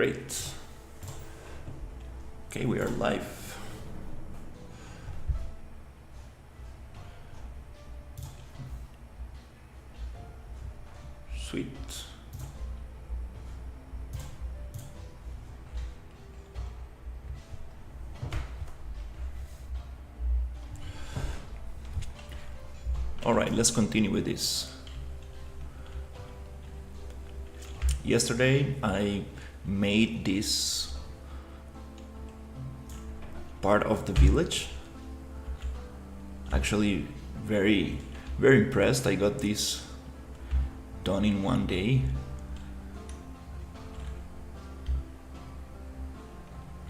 Great. Okay, we are live. Sweet. All right, let's continue with this. Yesterday I made this part of the village. Actually, very impressed. I got this done in one day.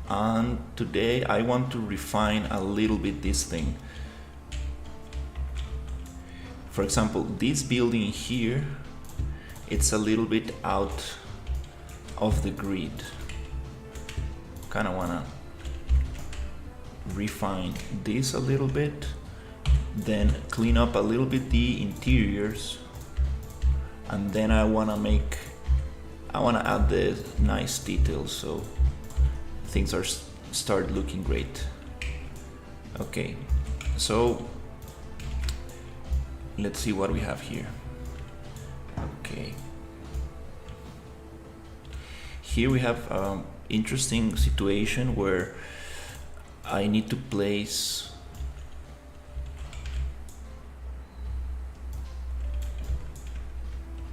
And today I want to refine a little bit this thing. For example, this building here, it's a little bit out of the grid. Kind of wanna refine this a little bit, then clean up a little bit the interiors, and then I wanna add the nice details so things are start looking great. Okay, so let's see what we have here. Okay, here we have an interesting situation where I need to place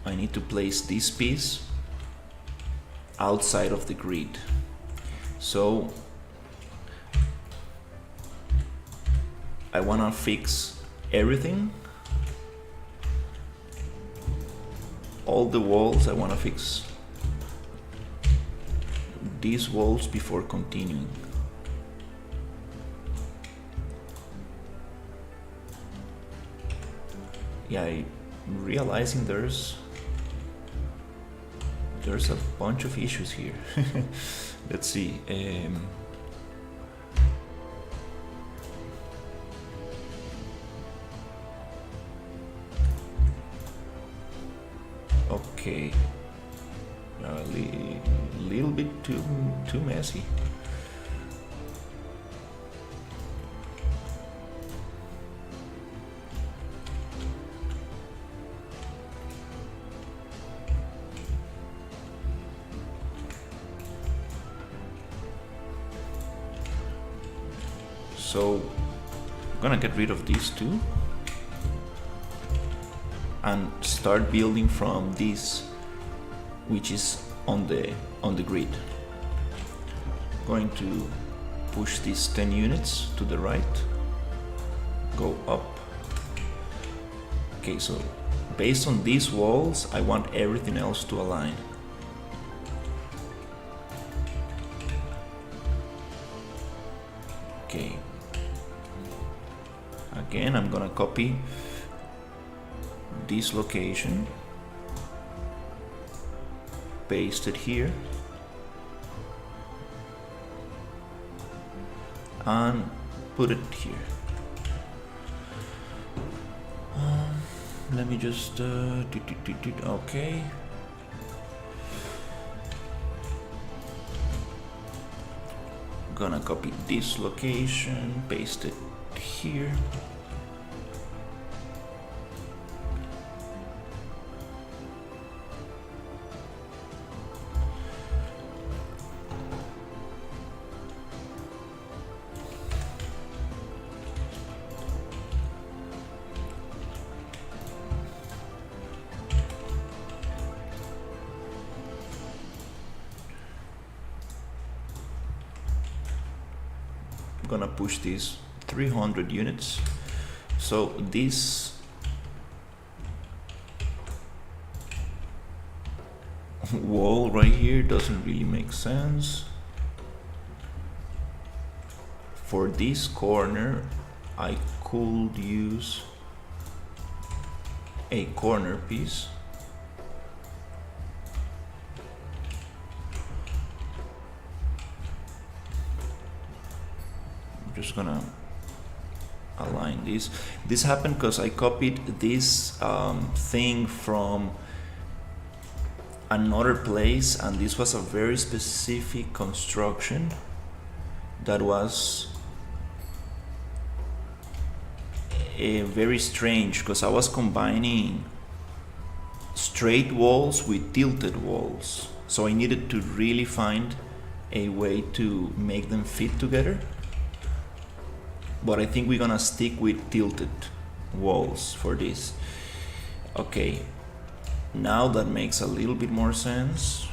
this piece outside of the grid. So I want to fix everything. All the walls, I want to fix these walls before continuing. Yeah, I'm realizing there's a bunch of issues here. Let's see. Okay, a little bit too messy. So I'm gonna get rid of these two and start building from this, which is on the grid. Going to push these 10 units to the right, go up. Okay, so based on these walls, I want everything else to align. Okay. Again, I'm gonna copy this location, paste it here, and put it here. Let me just okay. Gonna copy this location, paste it here. Gonna push these 300 units. So this wall right here doesn't really make sense. For this corner, I could use a corner piece. Just gonna align this. This happened because I copied this thing from another place, and this was a very specific construction that was very strange, because I was combining straight walls with tilted walls, so I needed to really find a way to make them fit together. But I think we're gonna stick with tilted walls for this. Okay, now that makes a little bit more sense.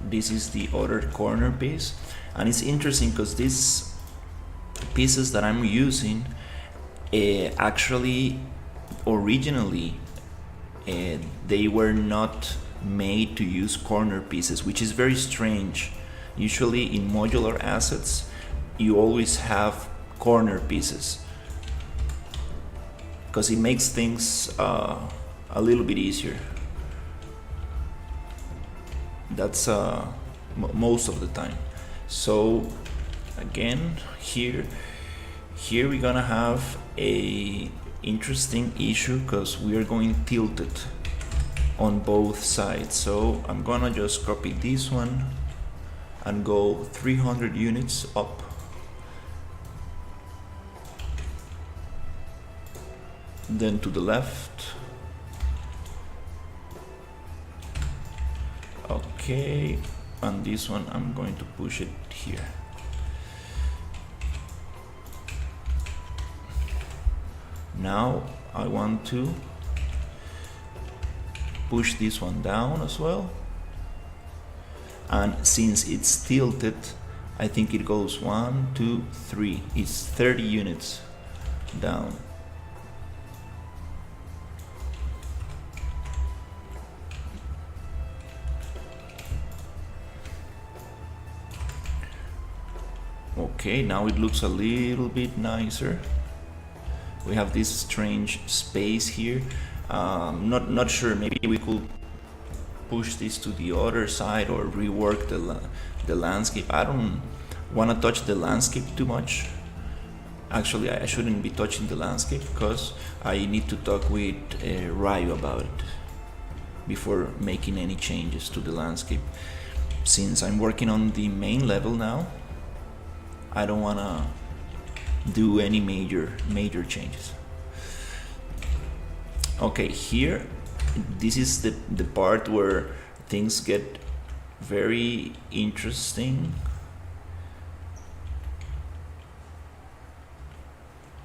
This is the other corner piece, and it's interesting because these pieces that I'm using actually originally they were not made to use corner pieces, which is very strange. Usually in modular assets you always have corner pieces because it makes things a little bit easier. That's most of the time. So again, here we're gonna have a interesting issue because we are going tilted on both sides. So I'm gonna just copy this one and go 300 units up. Then to the left. Okay, and this one I'm going to push it here. Now I want to push this one down as well, and since it's tilted, I think it goes 1, 2, 3. It's 30 units down. Okay, now it looks a little bit nicer. We have this strange space here. Not sure, maybe we could push this to the other side or rework the landscape. I don't want to touch the landscape too much. Actually, I shouldn't be touching the landscape because I need to talk with Ryu about it before making any changes to the landscape. Since I'm working on the main level now, I don't want to do any major changes. Okay, here, this is the part where things get very interesting,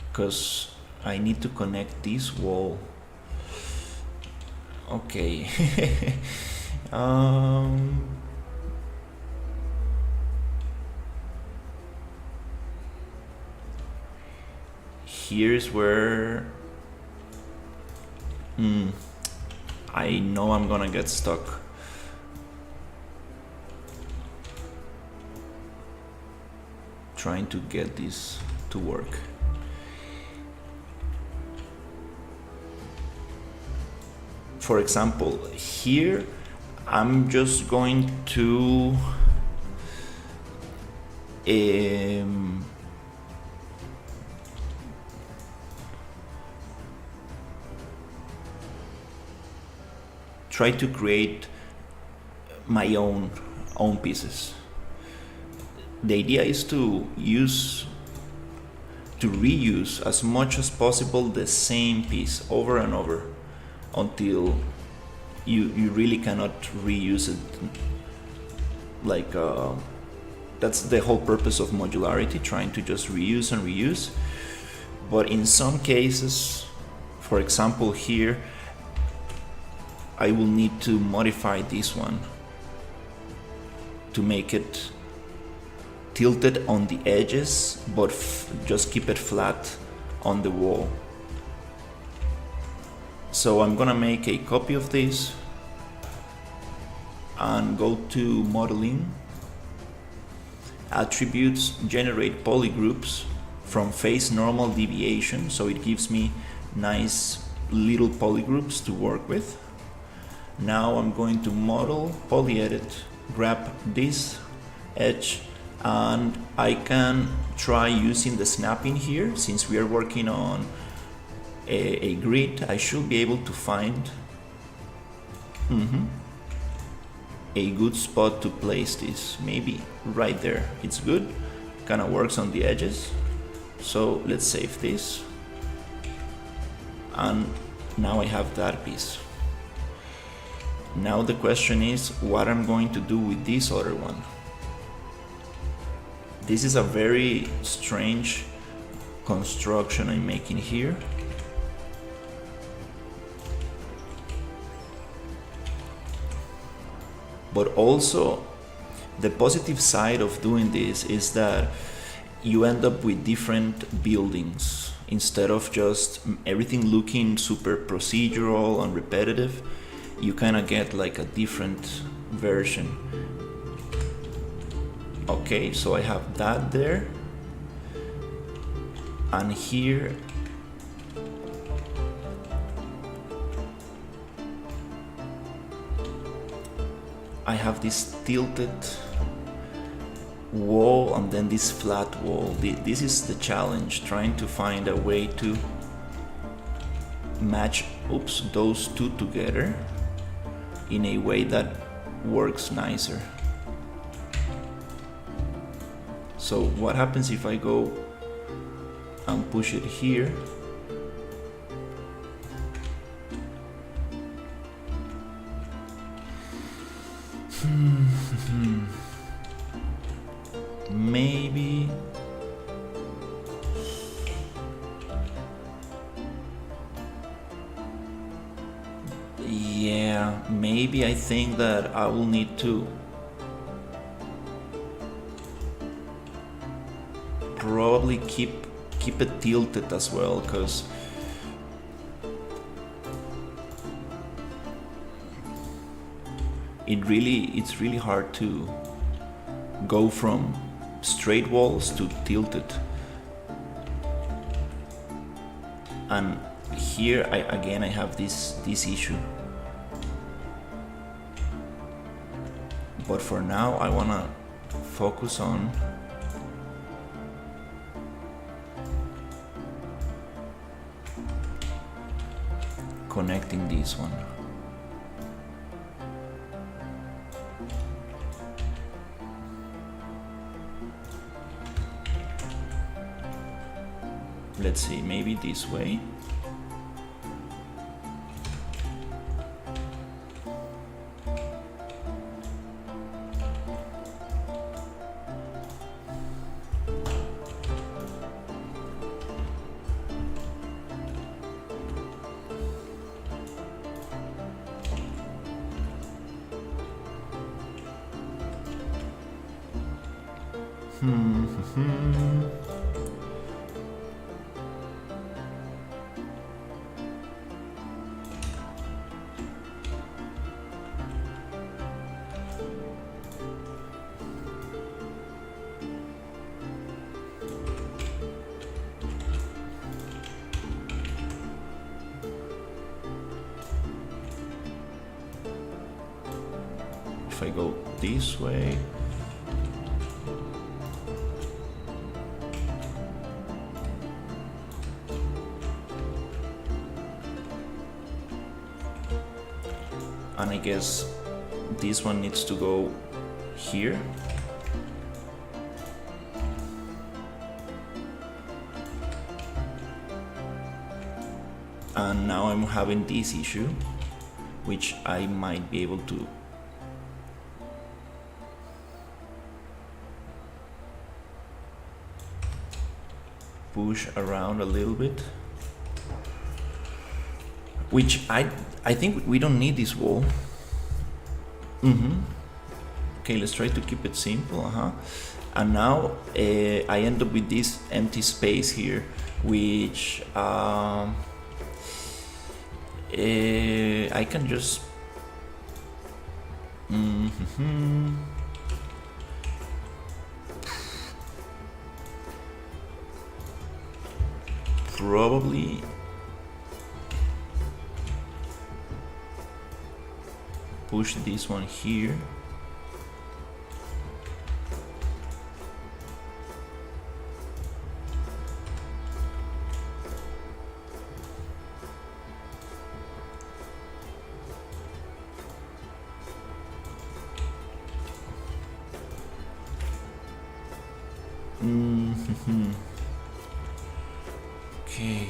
because I need to connect this wall. Okay. Here's where I know I'm gonna get stuck. Trying to get this to work. For example, here I'm just going to try to create my own pieces. The idea is to reuse as much as possible the same piece over and over until you really cannot reuse it. Like that's the whole purpose of modularity, trying to just reuse and reuse. But in some cases, for example here, I will need to modify this one to make it tilted on the edges, but just keep it flat on the wall. So I'm gonna make a copy of this and go to modeling, attributes, generate polygroups from face normal deviation, so it gives me nice little polygroups to work with. Now I'm going to model, polyedit, grab this edge, and I can try using the snapping here, since we are working on a grid, I should be able to find a good spot to place this. Maybe right there. It's good. Kind of works on the edges. So let's save this. And now I have that piece. Now the question is what I'm going to do with this other one. This is a very strange construction I'm making here. But also, the positive side of doing this is that you end up with different buildings. Instead of just everything looking super procedural and repetitive, you kind of get like a different version. Okay, so I have that there. And here I have this tilted wall and then this flat wall. This is the challenge, trying to find a way to match those two together in a way that works nicer. So what happens if I go and push it here? Maybe yeah, maybe I think that I will need to probably keep it tilted as well, because it's really hard to go from straight walls to tilted. And here I have this issue. But for now I wanna focus on connecting this one. Let's see, maybe this way. If I go this way, and I guess this one needs to go here. And now I'm having this issue, which I might be able to push around a little bit, which I think we don't need this wall. Okay, let's try to keep it simple. And now I end up with this empty space here, which I can just probably push this one here. Okay.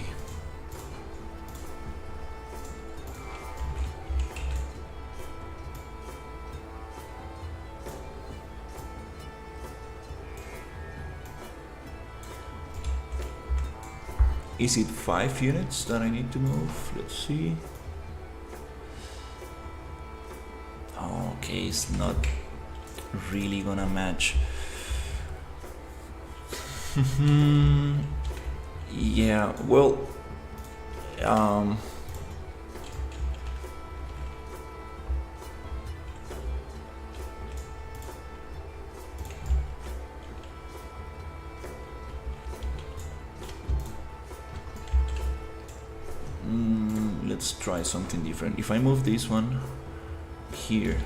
Is it 5 units that I need to move? Let's see. Okay, it's not really gonna match. Yeah, well, let's try something different. If I move this one here,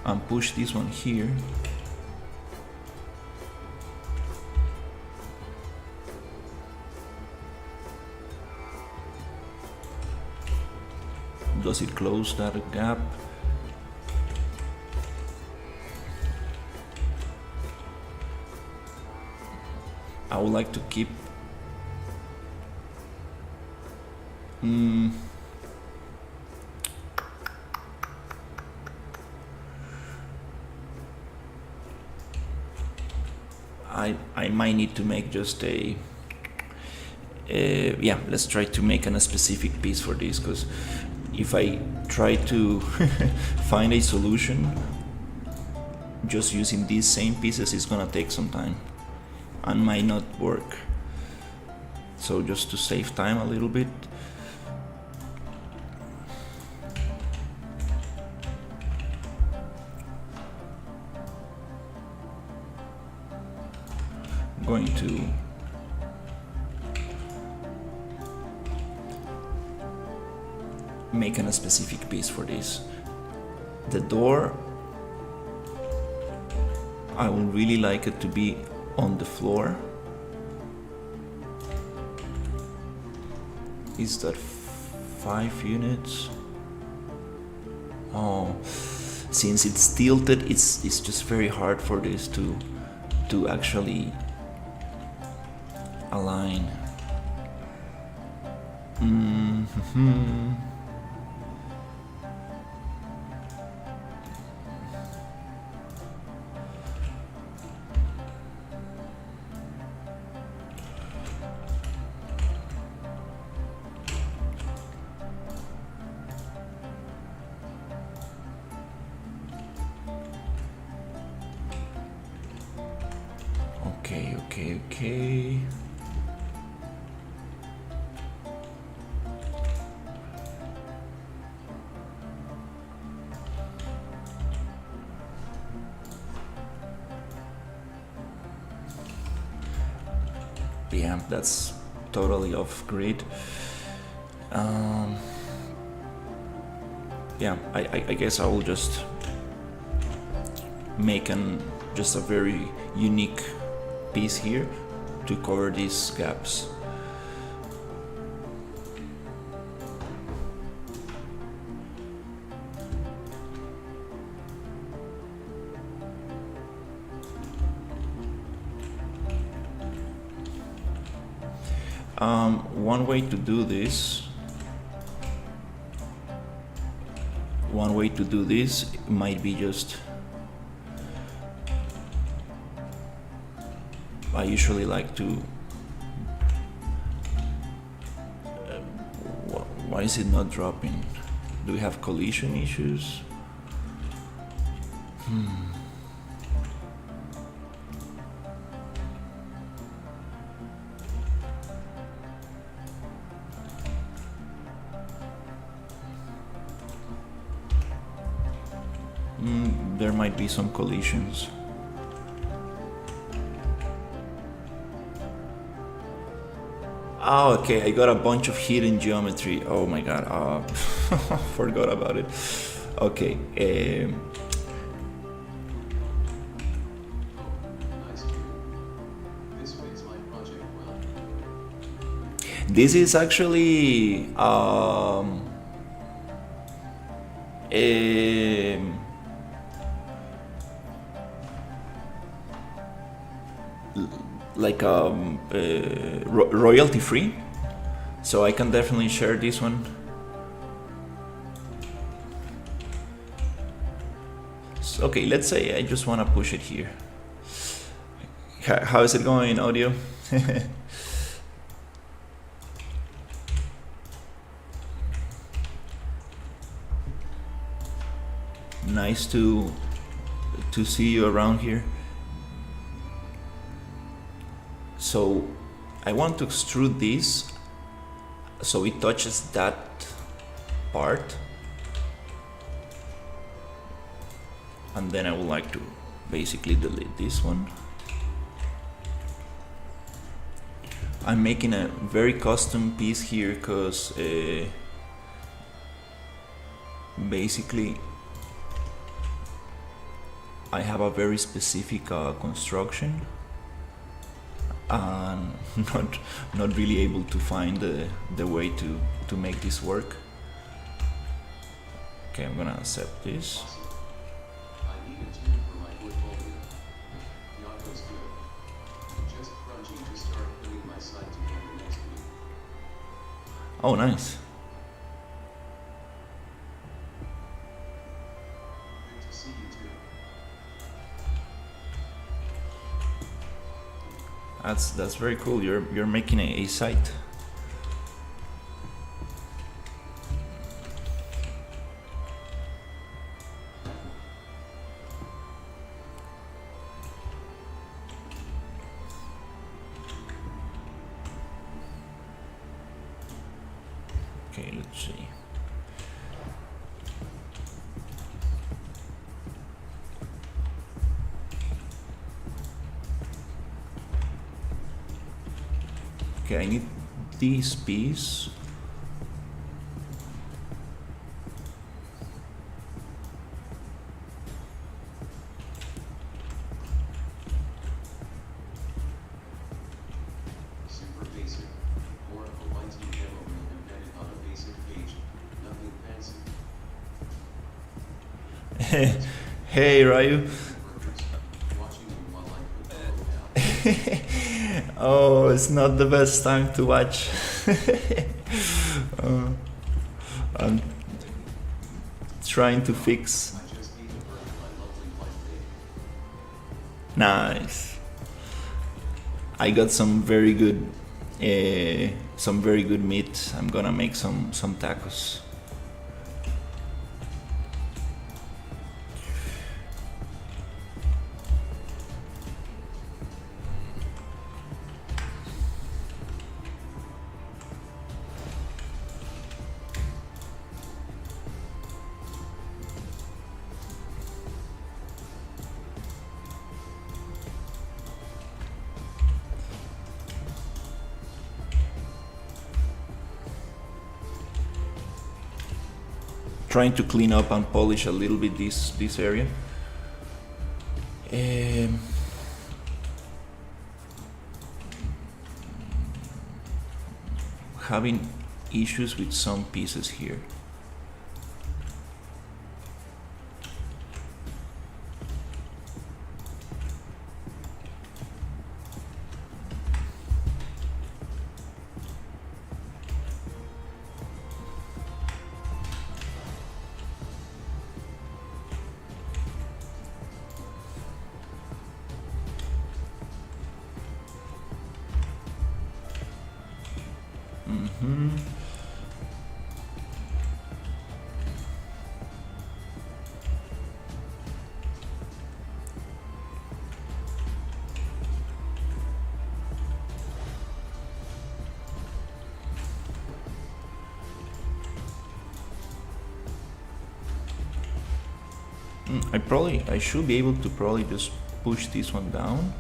and push this one here, does it close that gap? I would like to keep I might need to make just a yeah, let's try to make a specific piece for this, because if I try to find a solution just using these same pieces, it's gonna take some time and might not work. So just to save time a little bit, I'm going to make a specific piece for this. The door, I would really like it to be on the floor. Is that 5 units? Oh, since it's tilted, it's just very hard for this to actually align. Okay. Yeah, that's totally off grid. Yeah, I guess I will just make just a very unique piece here to cover these gaps. One way to do this might be just, I usually like to why is it not dropping? Do we have collision issues? There might be some collisions. Oh, okay, I got a bunch of hidden geometry. Oh my god, forgot about it. Okay. This is actually like royalty free, so I can definitely share this one. So, okay, let's say I just want to push it here. How is it going, audio? Nice to see you around here. So I want to extrude this so it touches that part, and then I would like to basically delete this one. I'm making a very custom piece here because basically I have a very specific construction and not really able to find the way to make this work. Okay, I'm gonna accept this. Oh, nice. Good to see you too. That's very cool. You're making a site. Okay, let's see. Okay, I need this piece. Super basic. More of a one-team demo reel embedded on a basic page. Nothing fancy. Hey, Ryu. Watching you while I put the load down. Oh, it's not the best time to watch. I'm trying to fix. I just need to burn my lovely wife day. Nice. I got some very good meat. I'm gonna make some tacos. Trying to clean up and polish a little bit this area. Having issues with some pieces here. I should be able to probably just push this one down.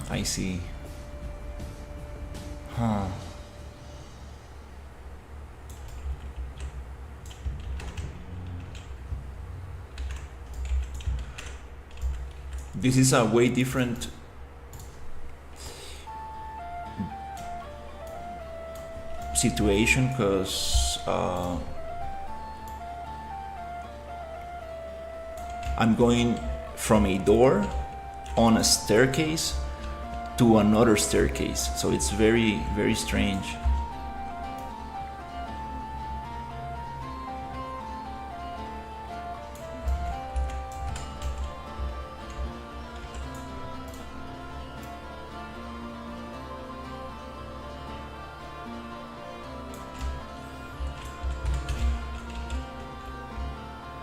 I see. Huh. This is a way different. situation because I'm going from a door on a staircase to another staircase, so it's very, very strange.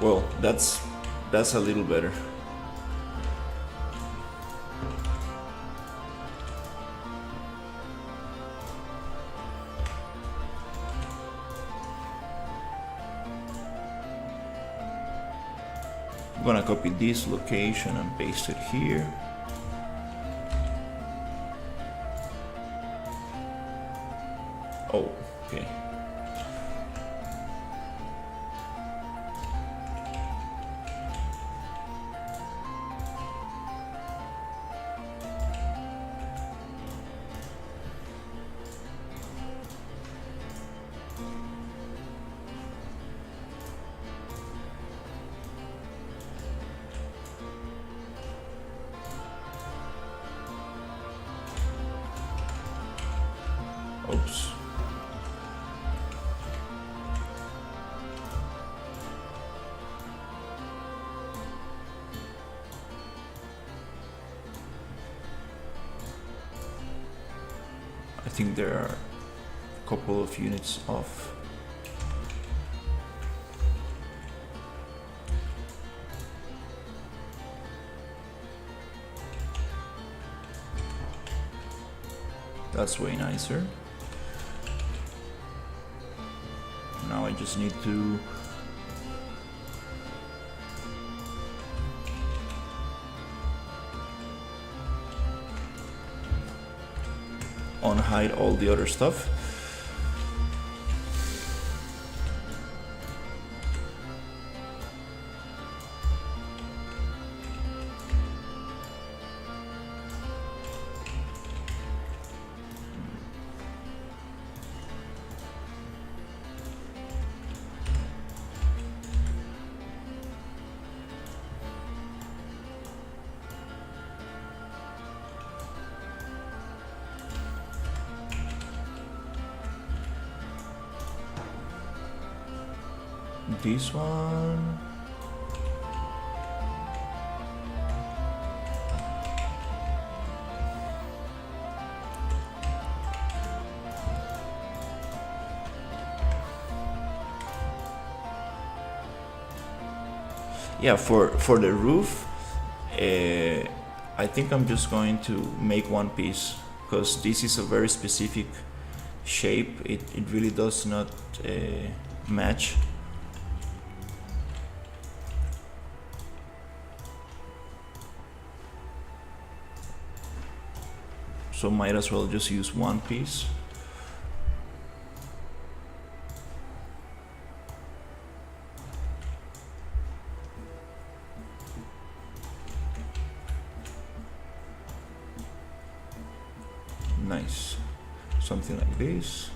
Well, that's a little better. I'm gonna copy this location and paste it here. Oh, okay. Oops. I think there are a couple of units off. That's way nicer. Now I just need to unhide all the other stuff. This one. Yeah, for the roof, I think I'm just going to make one piece because this is a very specific shape. It really does not match. So might as well just use one piece. Nice. Something like this.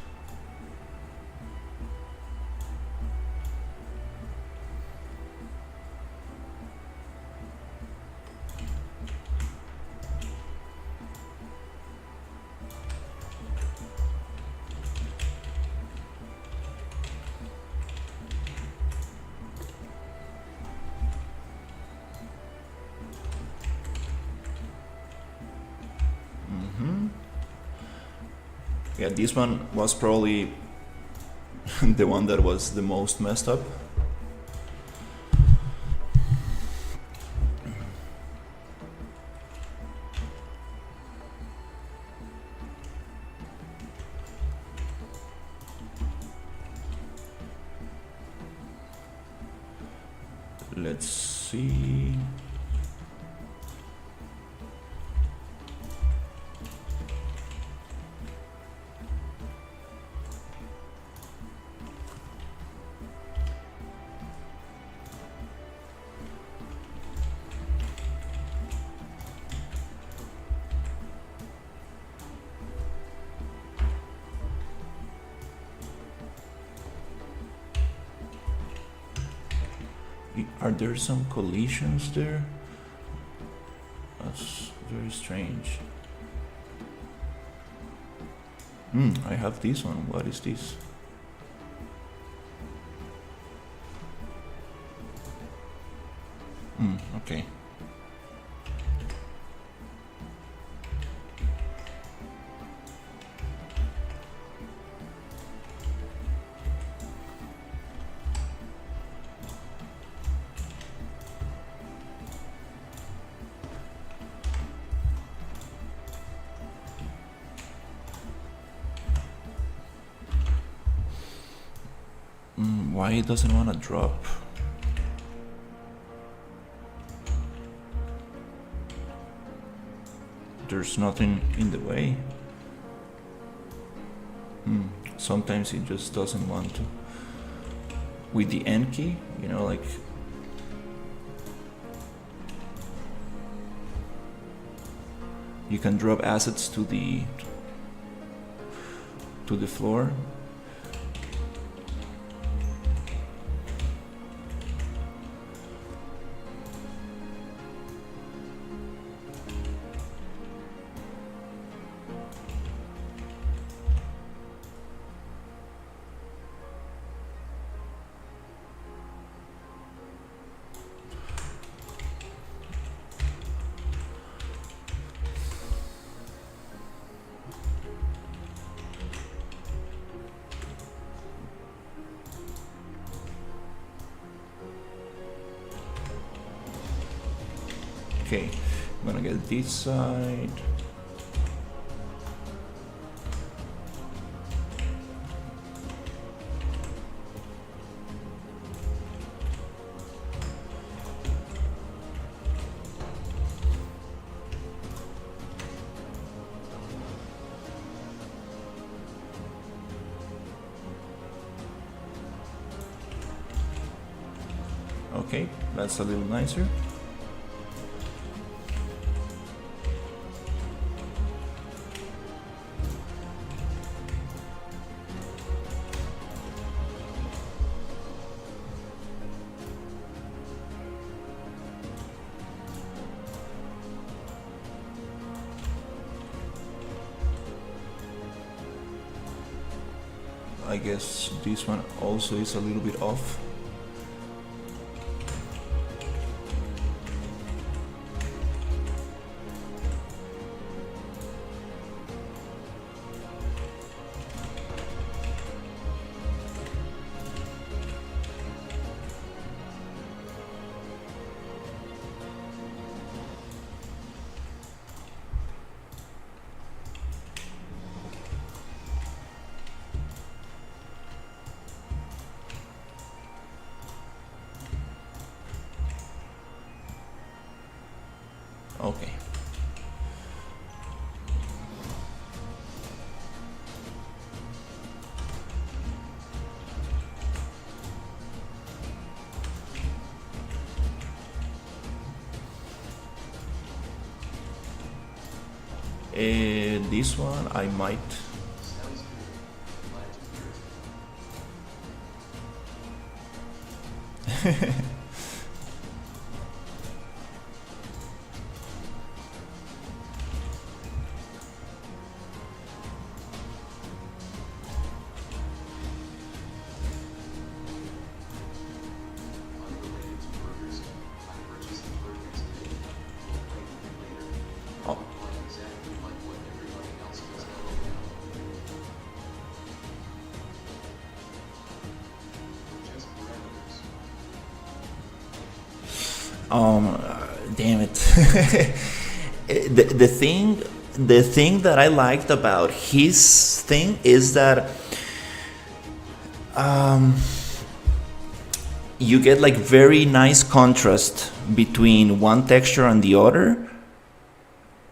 Yeah, this one was probably the one that was the most messed up. Let's see. Are there some collisions there? That's very strange. I have this one. What is this? Okay. Why it doesn't want to drop? There's nothing in the way. Sometimes it just doesn't want to. With the N key, you know, like you can drop assets to the floor. Okay, I'm gonna get this side. Okay, that's a little nicer. I guess this one also is a little bit off. Okay. This one I might. Sounds good. Glad to hear it. Unrelated to burgers, I purchased the burgers today. We'll play with it later. Oh. Like exactly like what everybody else does now. Just parameters. Damn it. The thing that I liked about his thing is that you get like very nice contrast between one texture and the other.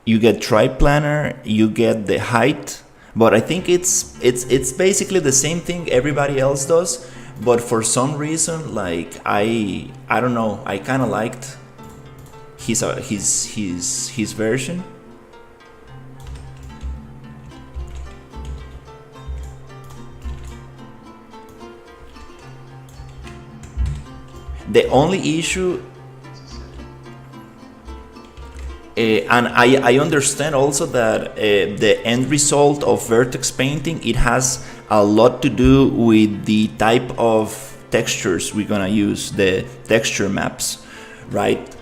You get triplanar, you get the height, but I think it's basically the same thing everybody else does, but for some reason, like I don't know, I kind of liked his version. The only issue, and I understand also that the end result of vertex painting, it has a lot to do with the type of textures we're gonna use, the texture maps, right?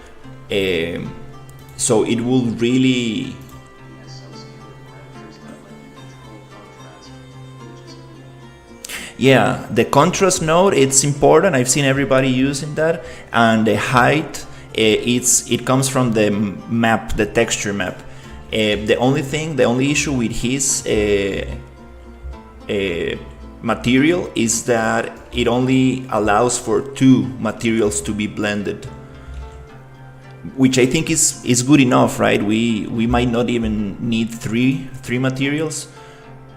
So it will really, The associated parameters that let you control contrast, which is cool. yeah, the contrast node, it's important. I've seen everybody using that, and the height, it comes from the map, the texture map. The only issue with his material is that it only allows for 2 materials to be blended, which I think is good enough, right? We might not even need three materials.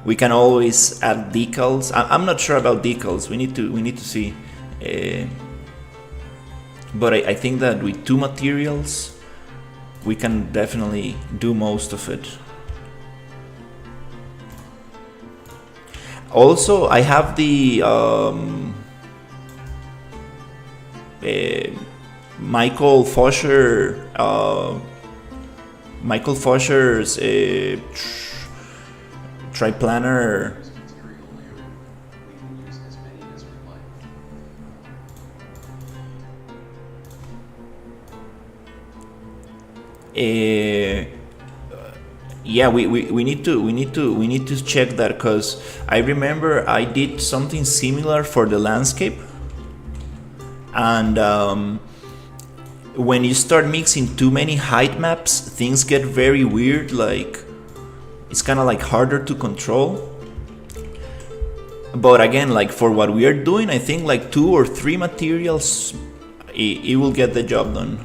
We can always add decals. I'm not sure about decals. We need to see. But I think that with 2 materials, we can definitely do most of it. Also, I have the Michael Fosher's triplanar. There's a material layer. We can use as many as we like. Yeah, we need to check that, because I remember I did something similar for the landscape, and when you start mixing too many height maps, things get very weird. Like, it's kind of like harder to control. But again, like for what we are doing, I think like 2 or 3 materials, it will get the job done.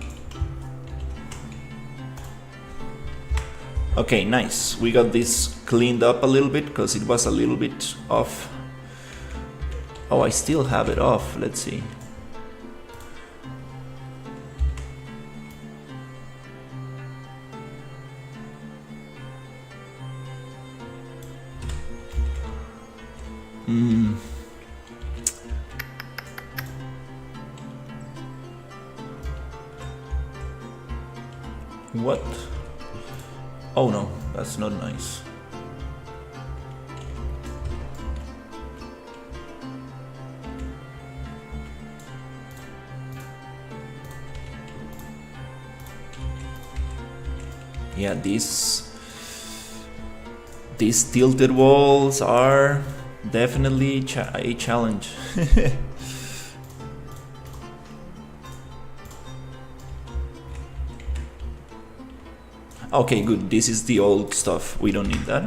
Okay, nice. We got this cleaned up a little bit because it was a little bit off. Oh, I still have it off. Let's see. What? Oh no, that's not nice. Yeah, these tilted walls are definitely a challenge. Okay, good. This is the old stuff. We don't need that.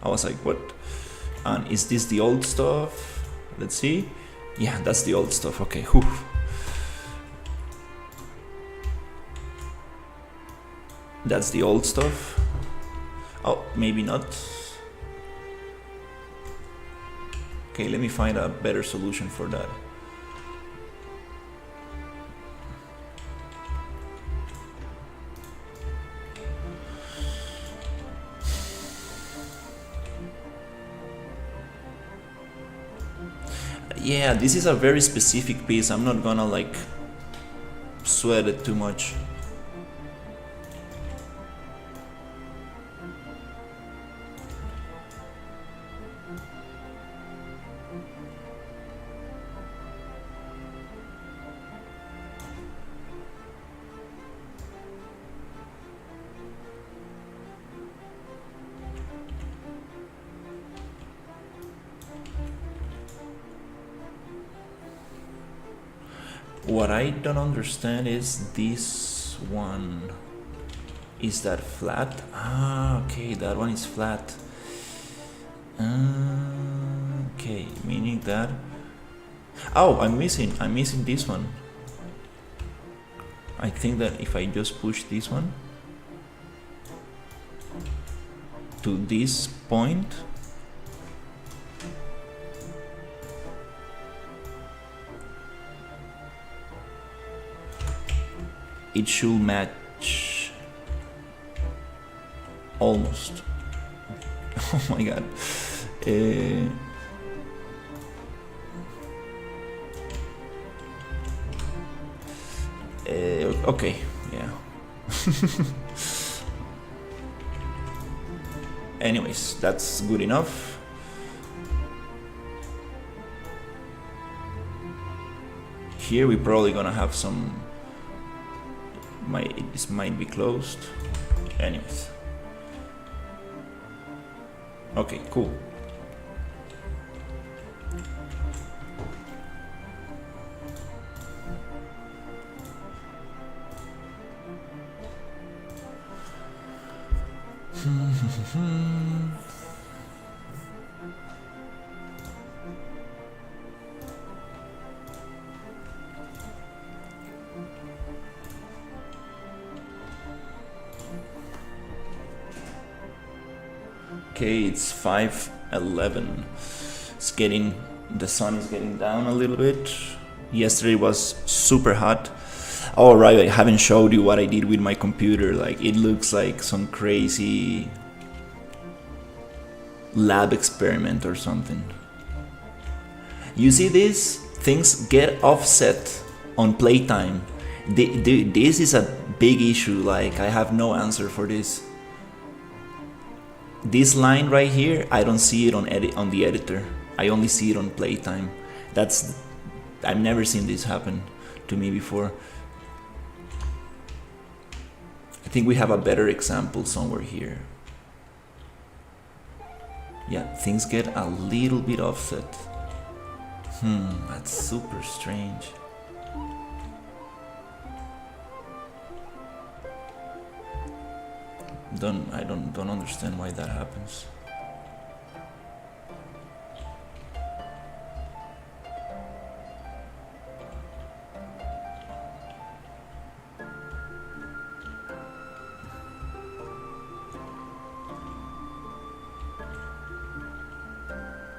I was like, what? And is this the old stuff? Let's see. Yeah, that's the old stuff. Okay, whew. That's the old stuff. Oh, maybe not. Okay, let me find a better solution for that. Yeah, this is a very specific piece. I'm not gonna like sweat it too much. What I don't understand is this one. Is that flat? Ah, okay, that one is flat. Okay, meaning that. Oh, I'm missing this one. I think that if I just push this one to this point, it should match almost. Oh my god. Okay, yeah. Anyways, that's good enough. Here we're probably gonna have some. This might be closed. Anyways. Okay, cool. Okay, it's 5:11. The sun is getting down a little bit. Yesterday was super hot. Oh right, I haven't showed you what I did with my computer. Like, it looks like some crazy lab experiment or something. You see this? Things get offset on playtime. This is a big issue. Like, I have no answer for this. This line right here, I don't see it on the editor. I only see it on playtime. I've never seen this happen to me before. I think we have a better example somewhere here. Yeah, things get a little bit offset. That's super strange. I don't understand why that happens.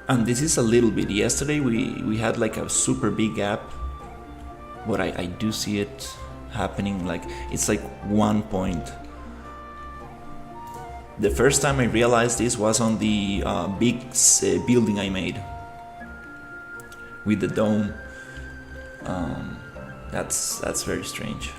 And this is a little bit. Yesterday we had like a super big gap, but I do see it happening. Like, it's like 1 point. The first time I realized this was on the big building I made with the dome. That's very strange.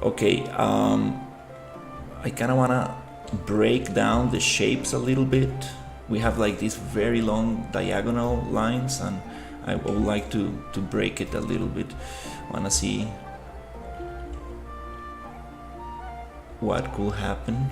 Okay, I kind of wanna break down the shapes a little bit. We have like these very long diagonal lines, and I would like to break it a little bit. Wanna see what could happen.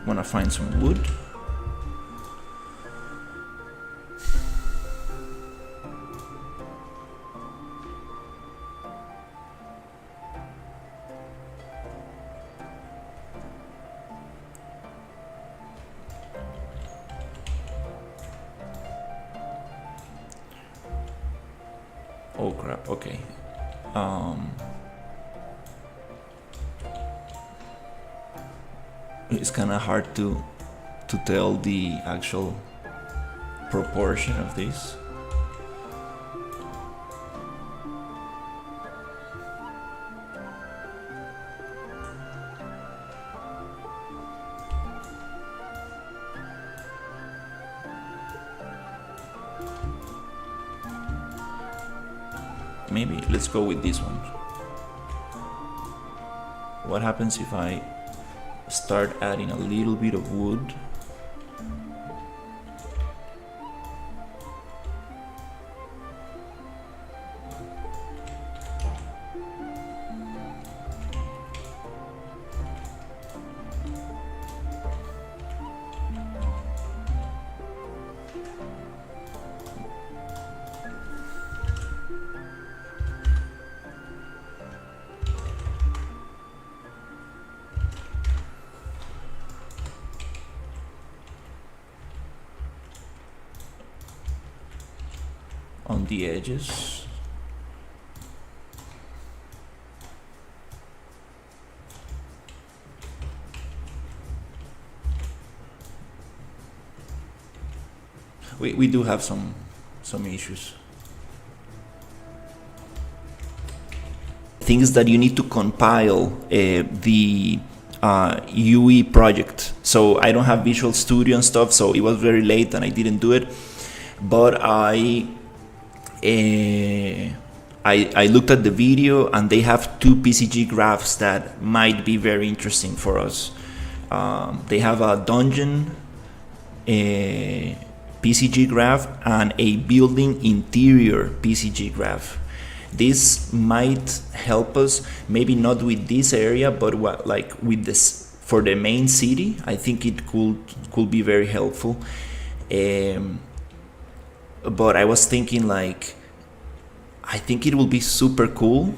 Wanna find some wood. Oh crap, okay. It's kind of hard to tell the actual proportion of this. Maybe let's go with this one. What happens if I start adding a little bit of wood? On the edges. we do have some issues. Things that you need to compile the UE project. So I don't have Visual Studio and stuff, so it was very late and I didn't do it. But I looked at the video and they have 2 PCG graphs that might be very interesting for us. They have a dungeon PCG graph and a building interior PCG graph. This might help us, maybe not with this area, but like with this for the main city. I think it could be very helpful. But I was thinking, like, I think it will be super cool.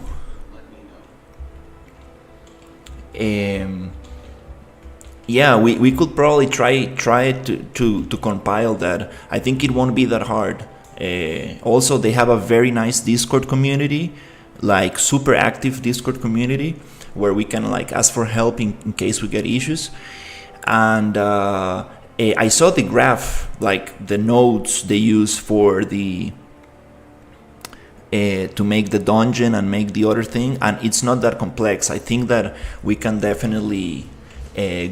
Yeah, we could probably try to compile that. I think it won't be that hard. Also, they have a very nice Discord community, like super active Discord community, where we can like ask for help in case we get issues. And I saw the graph, like the nodes they use for the to make the dungeon and make the other thing, and it's not that complex. I think that we can definitely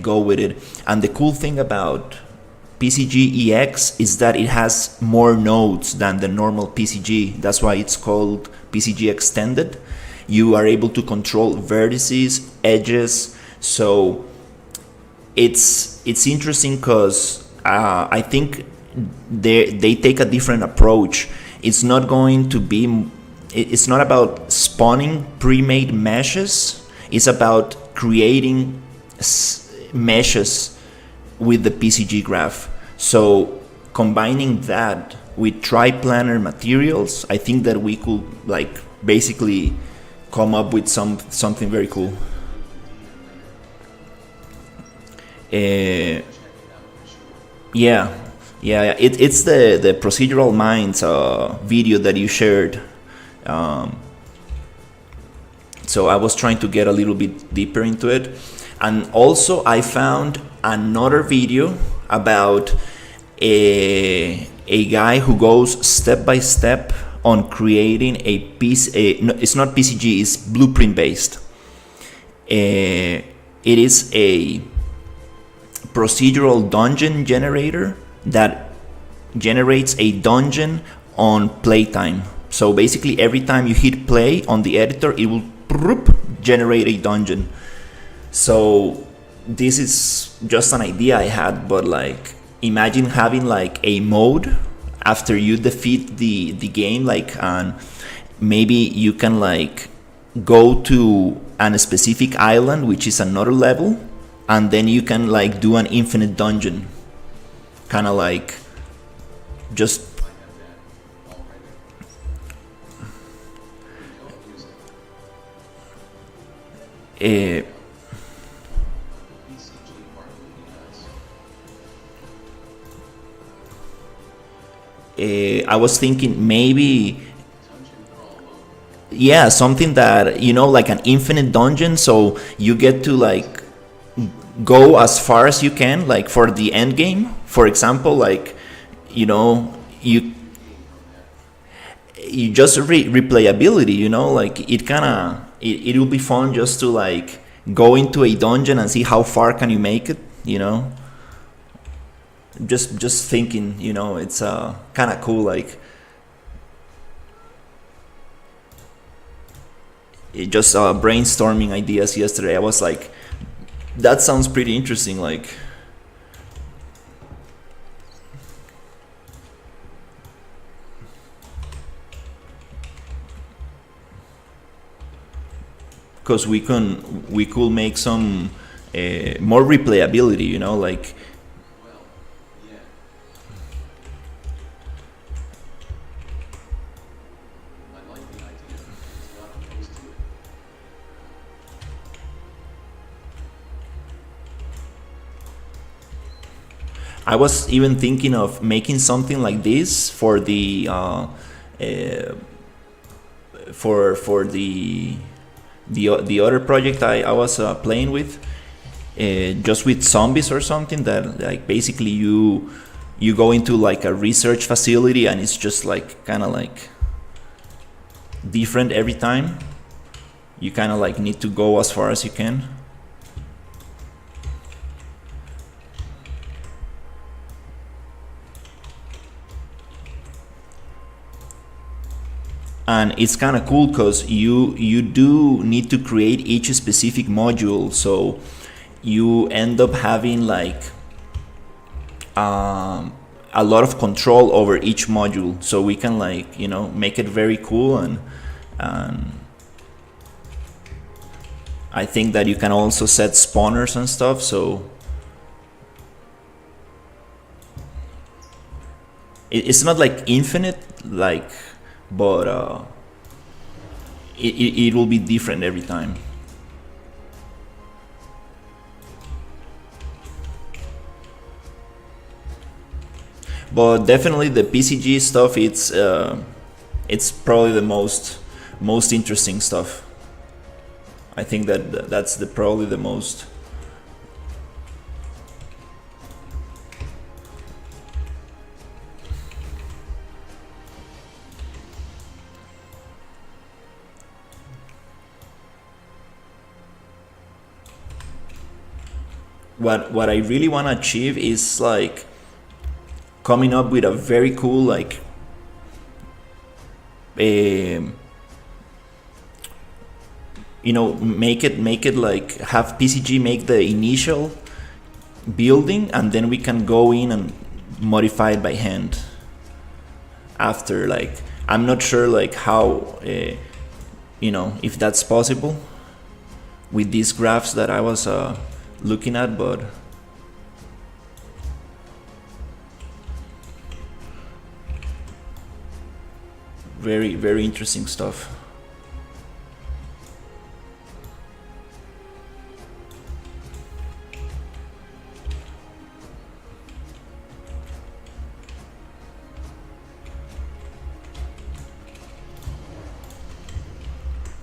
go with it. And the cool thing about PCG EX is that it has more nodes than the normal PCG. That's why it's called PCG Extended. You are able to control vertices, edges. So it's interesting because I think they take a different approach. It's not going to be. It's not about spawning pre-made meshes. It's about creating meshes with the PCG graph. So combining that with triplanar materials, I think that we could like basically come up with something very cool. Yeah, it's the Procedural Minds video that you shared. So I was trying to get a little bit deeper into it. And also I found another video about a guy who goes step by step on creating a piece. No, it's not PCG, it's blueprint based. It is a procedural dungeon generator that generates a dungeon on playtime. So basically every time you hit play on the editor, it will generate a dungeon. So this is just an idea I had, but like imagine having like a mode after you defeat the game, like, and maybe you can like go to a specific island, which is another level, and then you can like do an infinite dungeon, kind of like just I was thinking maybe, yeah, something that, you know, like an infinite dungeon, so you get to like go as far as you can, like for the end game. For example, like, you know, you just replayability, you know, like it kind of it will be fun just to like go into a dungeon and see how far can you make it, you know. Just thinking, you know, it's kind of cool, like it just brainstorming ideas yesterday. I was like, that sounds pretty interesting, like because we could make some more replayability, you know, like I was even thinking of making something like this for the for the other project I was playing with, just with zombies or something, that like basically you you go into like a research facility and it's just like kind of like different every time. You kind of like need to go as far as you can. And it's kind of cool because you do need to create each specific module, so you end up having like a lot of control over each module. So we can like, you know, make it very cool, and I think that you can also set spawners and stuff. So it's not like infinite, like, but it will be different every time. But definitely the PCG stuff, it's probably the most interesting stuff. I think that's probably the most. What I really want to achieve is like coming up with a very cool like you know, make it like have PCG make the initial building, and then we can go in and modify it by hand after. Like, I'm not sure like how you know, if that's possible with these graphs that I was looking at, but very, very interesting stuff.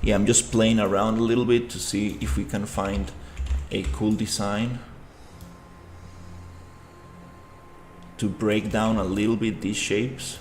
Yeah, I'm just playing around a little bit to see if we can find a cool design to break down a little bit these shapes.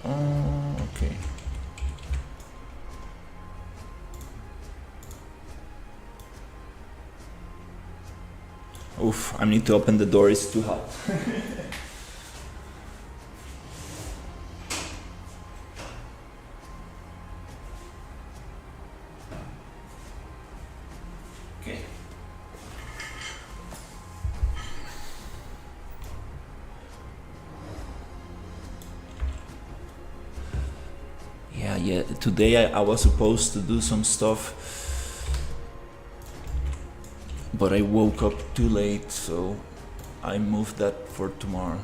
Okay. Oof, I need to open the door, it's too hot. Okay. Yeah, today I was supposed to do some stuff, but I woke up too late, so I moved that for tomorrow.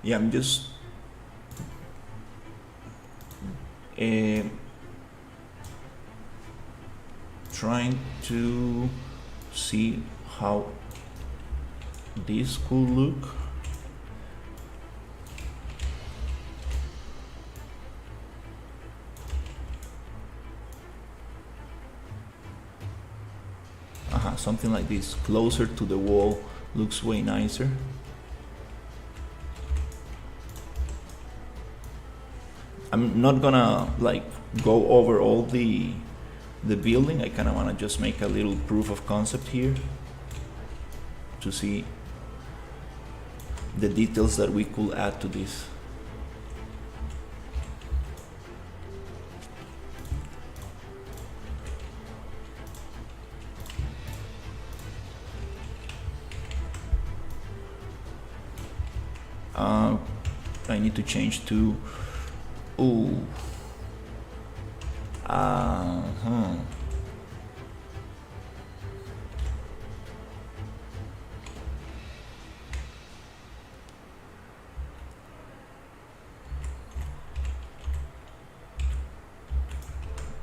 yeah, I'm just trying to see how this could look. Something like this, closer to the wall, looks way nicer. I'm not gonna like go over all the building. I kind of want to just make a little proof of concept here to see the details that we could add to this. I need to change to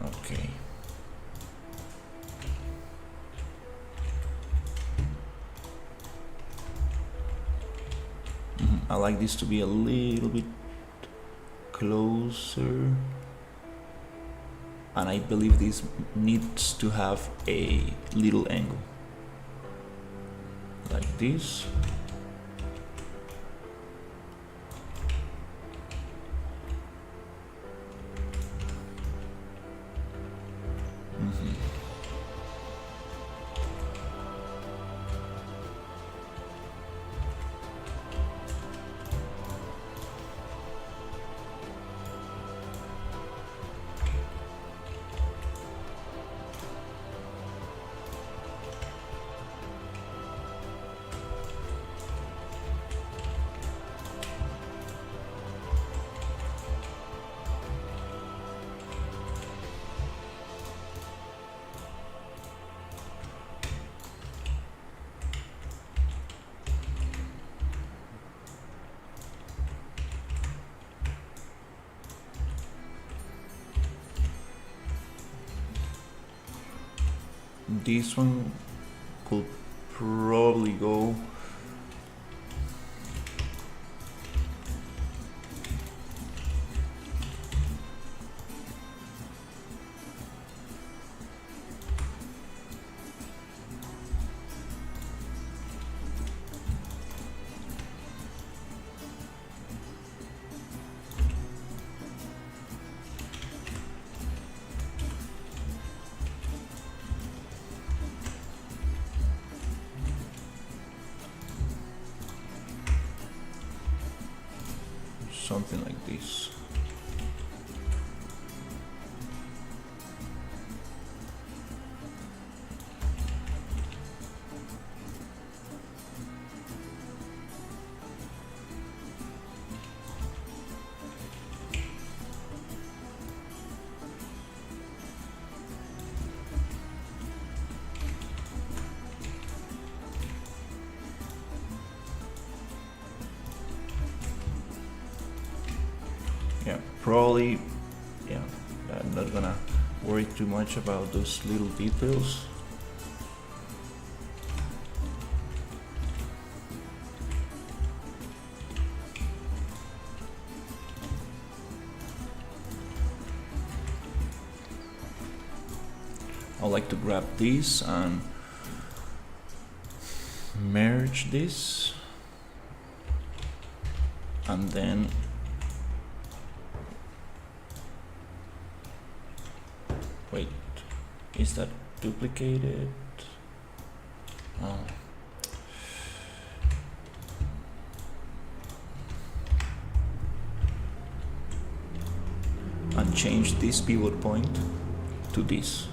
okay. I like this to be a little bit closer, and I believe this needs to have a little angle like this. This one could probably go something like this. Yeah, probably, yeah, I'm not gonna worry too much about those little details. I like to grab this and merge this, and then wait, is that duplicated? Oh. And change this pivot point to this.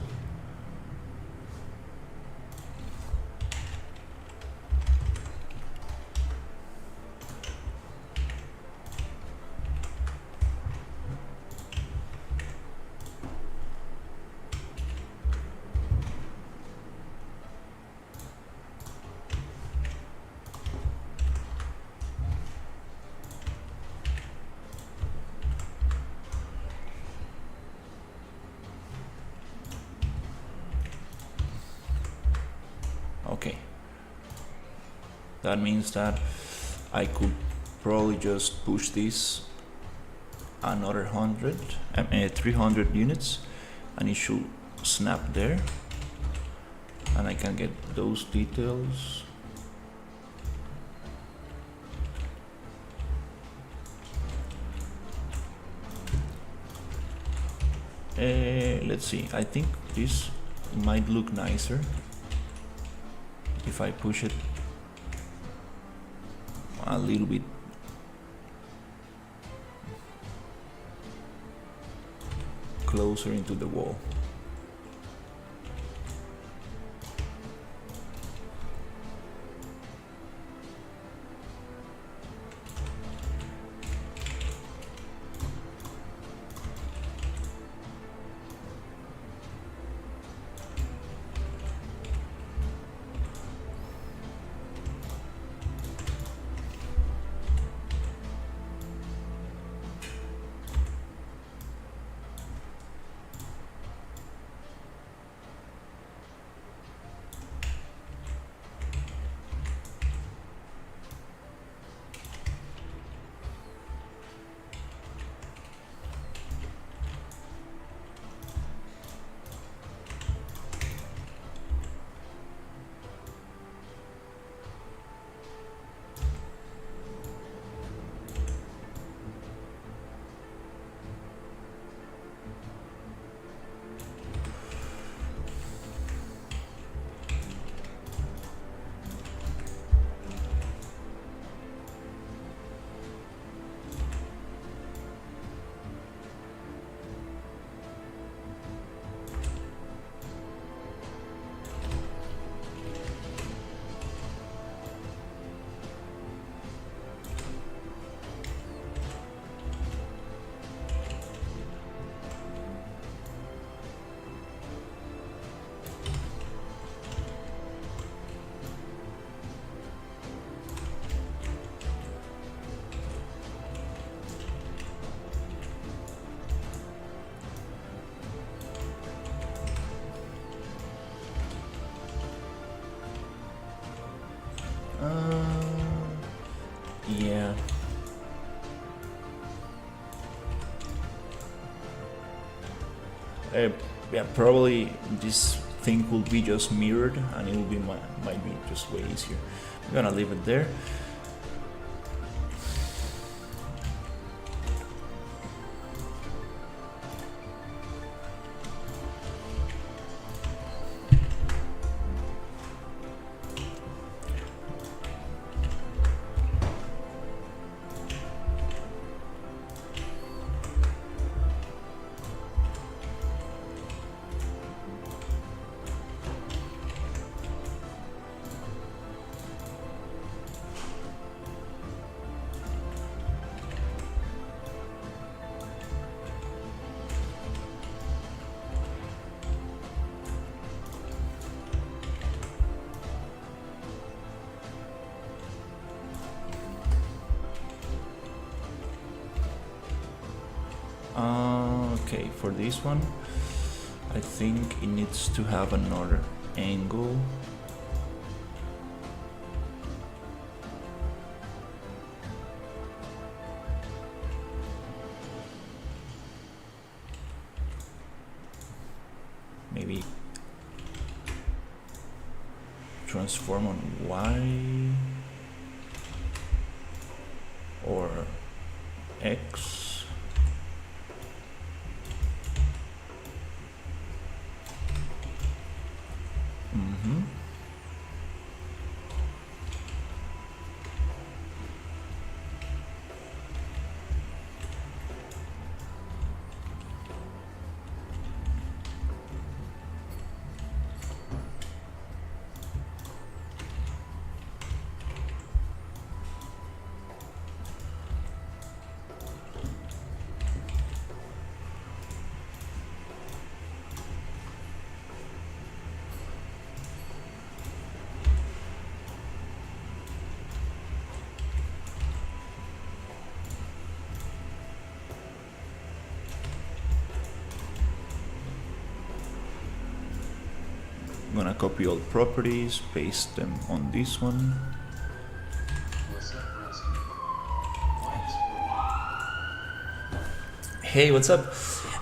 That means that I could probably just push this another 300 units, and it should snap there, and I can get those details. Let's see, I think this might look nicer if I push it a little bit closer into the wall. Yeah. Yeah, probably this thing will be just mirrored, and it will be might be just way easier. I'm gonna leave it there. Okay, for this one, I think it needs to have another angle. Maybe transform on Y or X. I'm gonna copy all properties, paste them on this one. Hey, what's up?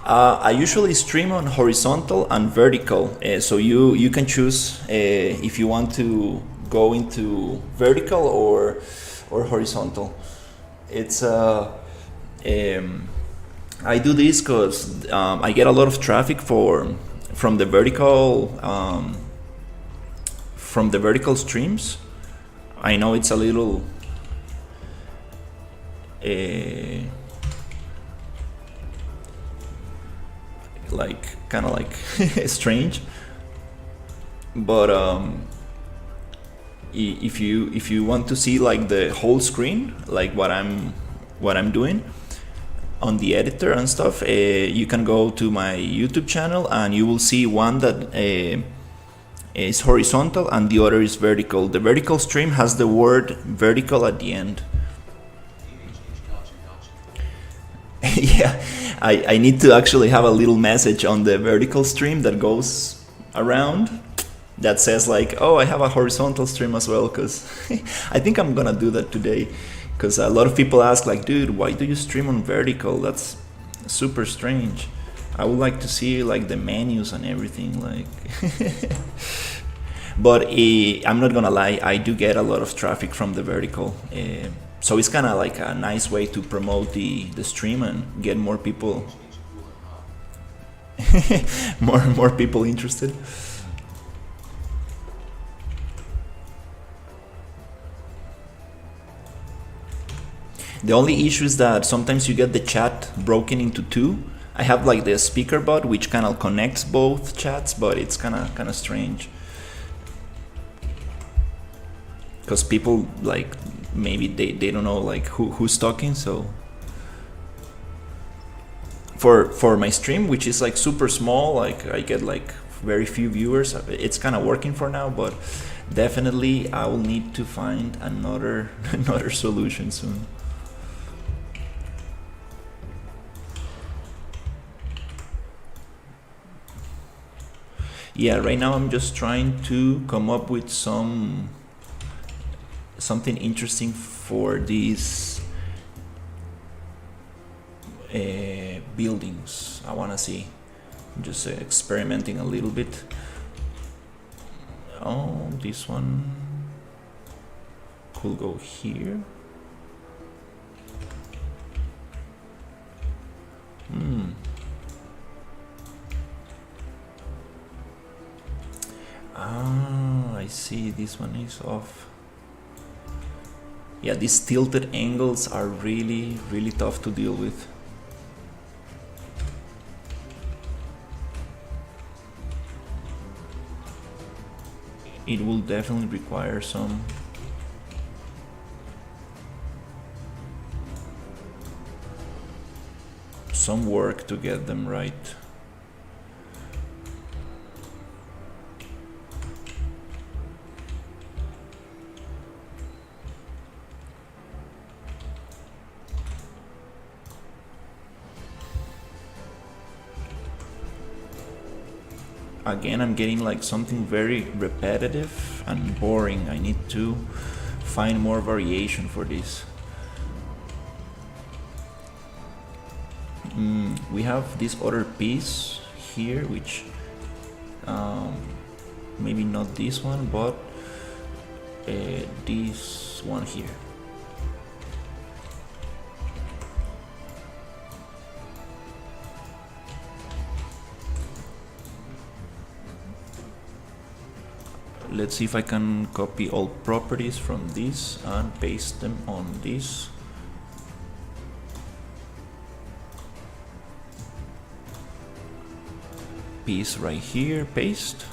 I usually stream on horizontal and vertical, so you can choose if you want to go into vertical or horizontal. It's I do this because I get a lot of traffic from the vertical streams. I know it's a little like kind of like strange, but if you want to see like the whole screen, like what I'm doing on the editor and stuff, you can go to my YouTube channel and you will see one that is horizontal and the other is vertical. The vertical stream has the word vertical at the end. Yeah, I need to actually have a little message on the vertical stream that goes around that says like, oh, I have a horizontal stream as well, because I think I'm gonna do that today, because a lot of people ask like, dude, why do you stream on vertical? That's super strange. I would like to see like the menus and everything, like but I'm not gonna lie, I do get a lot of traffic from the vertical, so it's kind of like a nice way to promote the stream and get more people more people interested. The only issue is that sometimes you get the chat broken into two. I have like the speaker bot which kind of connects both chats, but it's kind of strange, because people like maybe they don't know like who's talking. So for my stream, which is like super small, like I get like very few viewers, it's kind of working for now, but definitely I will need to find another solution soon. Yeah, right now I'm just trying to come up with something interesting for these buildings. I want to see. I'm just experimenting a little bit. Oh, this one could go here. Ah, I see, this one is off. Yeah, these tilted angles are really tough to deal with. It will definitely require some work to get them right. Again, I'm getting like something very repetitive and boring. I need to find more variation for this. We have this other piece here, which maybe not this one, but this one here. Let's see if I can copy all properties from this and paste them on this. Piece right here, paste.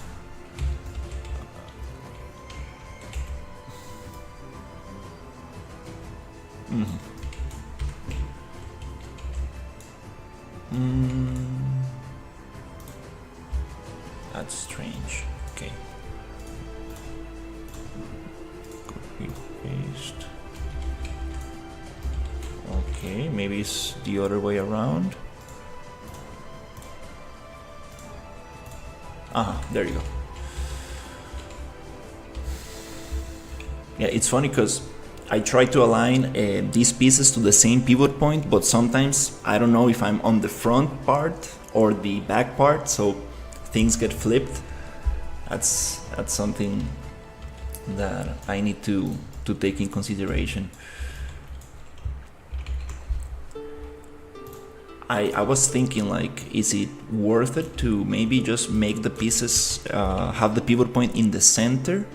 That's strange. Okay. Copy, paste. Okay, maybe it's the other way around. There you go. Yeah, it's funny because I try to align these pieces to the same pivot point, but sometimes I don't know if I'm on the front part or the back part, so things get flipped. That's something that I need to take in consideration. I was thinking, like, is it worth it to maybe just make the pieces have the pivot point in the center,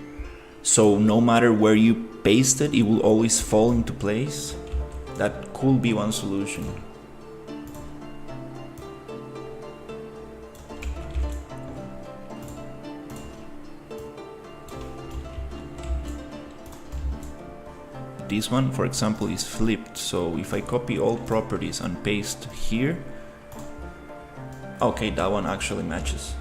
so no matter where you paste it, it will always fall into place? That could be one solution. This one, for example, is flipped, so if I copy all properties and paste here, okay, that one actually matches.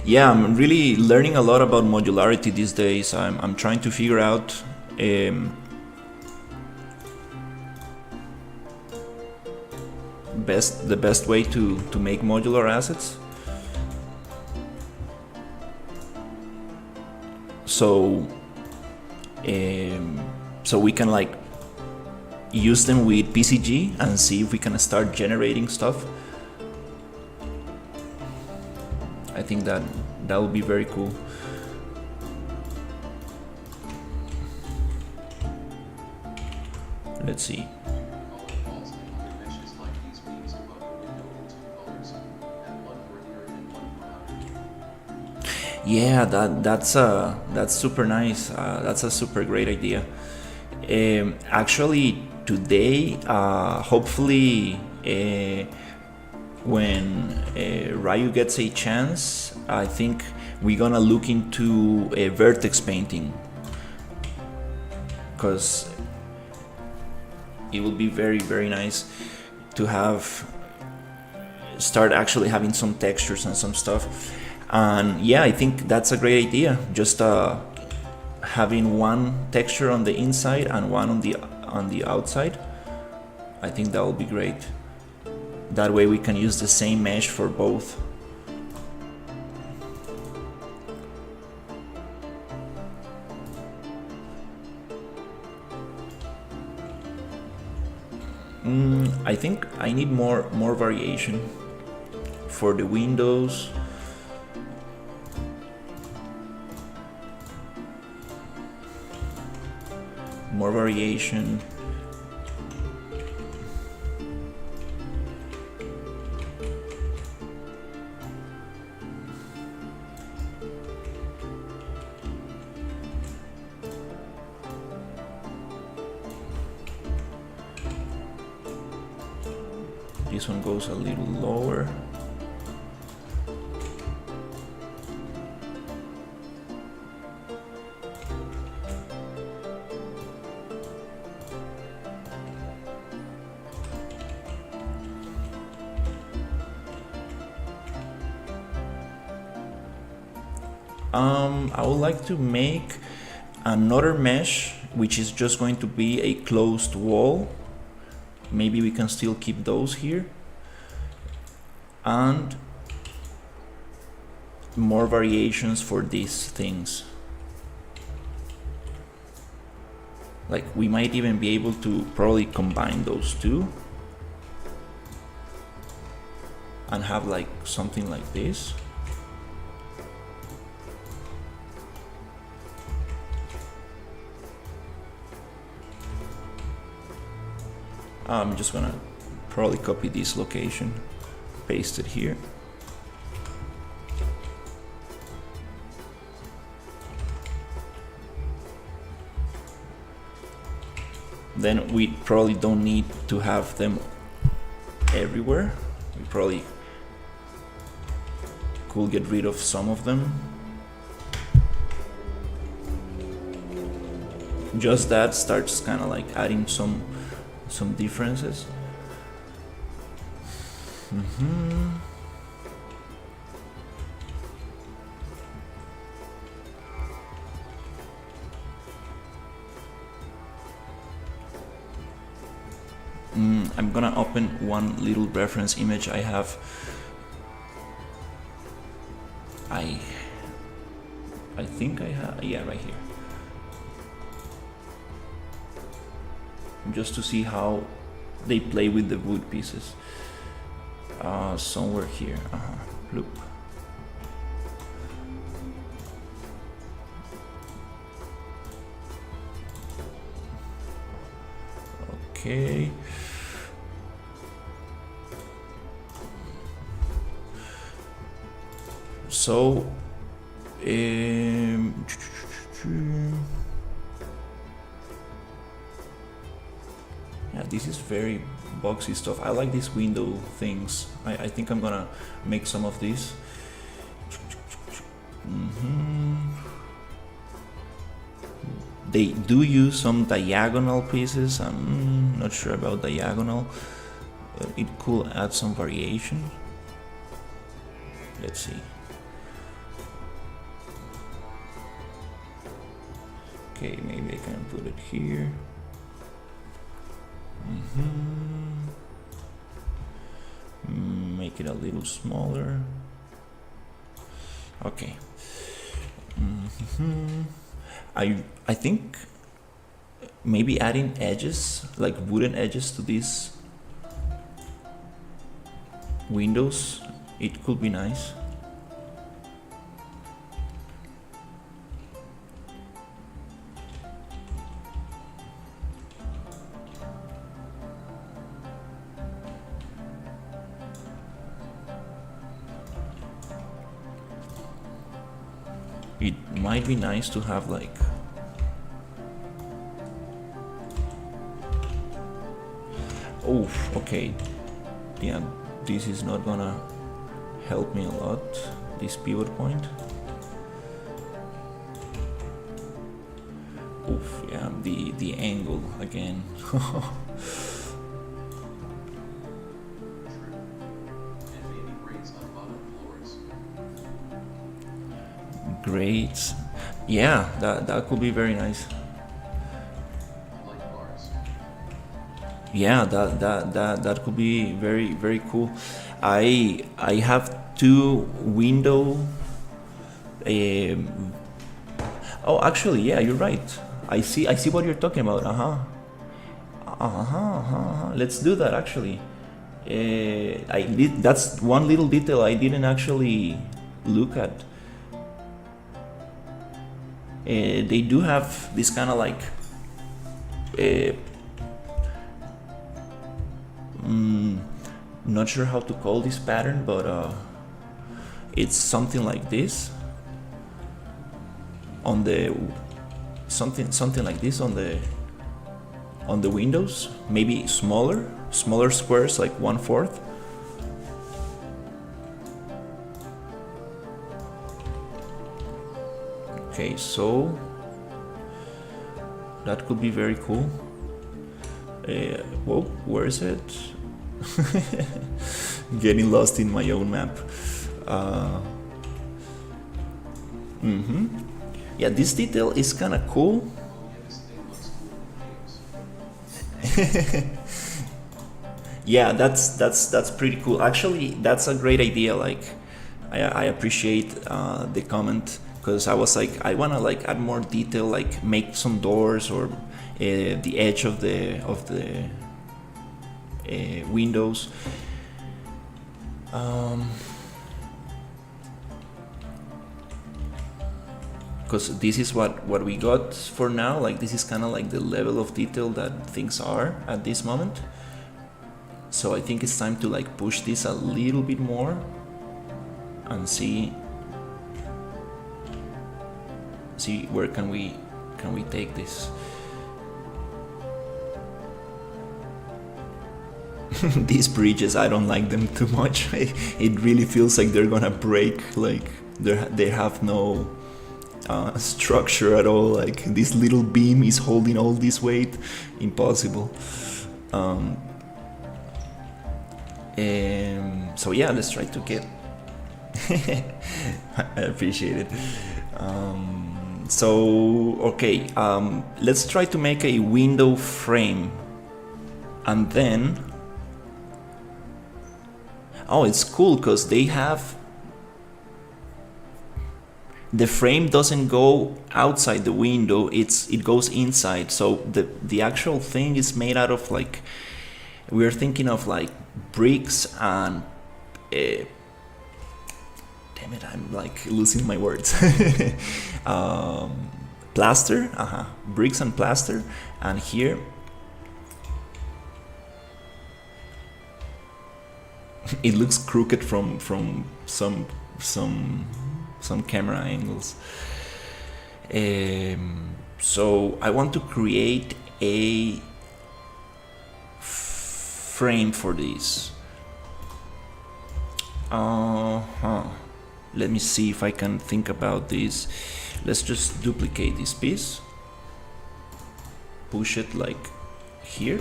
Yeah, I'm really learning a lot about modularity these days. I'm trying to figure out the best way to make modular assets. So we can like use them with PCG and see if we can start generating stuff. I think that would be very cool. Let's see. Yeah, that's super nice. That's a super great idea. Actually, today, hopefully, when Ryu gets a chance, I think we're gonna look into vertex painting, because it will be very, very nice to start actually having some textures and some stuff. And yeah, I think that's a great idea. Just having one texture on the inside and one on the outside. I think that will be great. That way we can use the same mesh for both. I think I need more variation for the windows. More variation. This one goes a little lower. I would like to make another mesh, which is just going to be a closed wall. Maybe we can still keep those here. And more variations for these things. Like, we might even be able to probably combine those two and have like something like this. I'm just gonna probably copy this location, paste it here. Then we probably don't need to have them everywhere. We probably could get rid of some of them. Just that starts kind of like adding some differences. I'm gonna open one little reference image I have think I have, yeah, right here. Just to see how they play with the wood pieces. Somewhere here, loop. Okay. So, yeah, this is very boxy stuff. I like these window things. I think I'm gonna make some of these. They do use some diagonal pieces. I'm not sure about diagonal. It could add some variation. Let's see. Okay, maybe I can put it here. Make it a little smaller. Okay. I think maybe adding edges, like wooden edges to these windows, it could be nice. It might be nice to have like okay, yeah, this is not gonna help me a lot, this pivot point. Yeah, the angle again. Great. Yeah, that could be very nice. Yeah, that could be very cool. I have two window. Oh, actually, yeah, you're right. I see what you're talking about. Let's do that actually. That's one little detail I didn't actually look at. They do have this kind of like not sure how to call this pattern, but it's something like this on the something like this on the windows, maybe smaller squares, like 1/4. Okay, so that could be very cool. Whoa, where is it? Getting lost in my own map. Yeah, this detail is kind of cool. Yeah, that's pretty cool. Actually, that's a great idea. Like, I appreciate the comment, because I was like, I wanna like add more detail, like make some doors or the edge of the windows. Because this is what we got for now. Like, this is kind of like the level of detail that things are at this moment. So I think it's time to like push this a little bit more and see where can we take this. These bridges, I don't like them too much. It really feels like they're gonna break. Like they have no structure at all. Like, this little beam is holding all this weight. Impossible. So yeah, let's try to get. I appreciate it. So okay, let's try to make a window frame, and then. Oh, it's cool because they have the frame doesn't go outside the window, it goes inside. So the actual thing is made out of like, we're thinking of like bricks and damn it, I'm like losing my words. Plaster, bricks and plaster, and here it looks crooked from some camera angles. So I want to create a frame for this. Let me see if I can think about this. Let's just duplicate this piece, push it like here.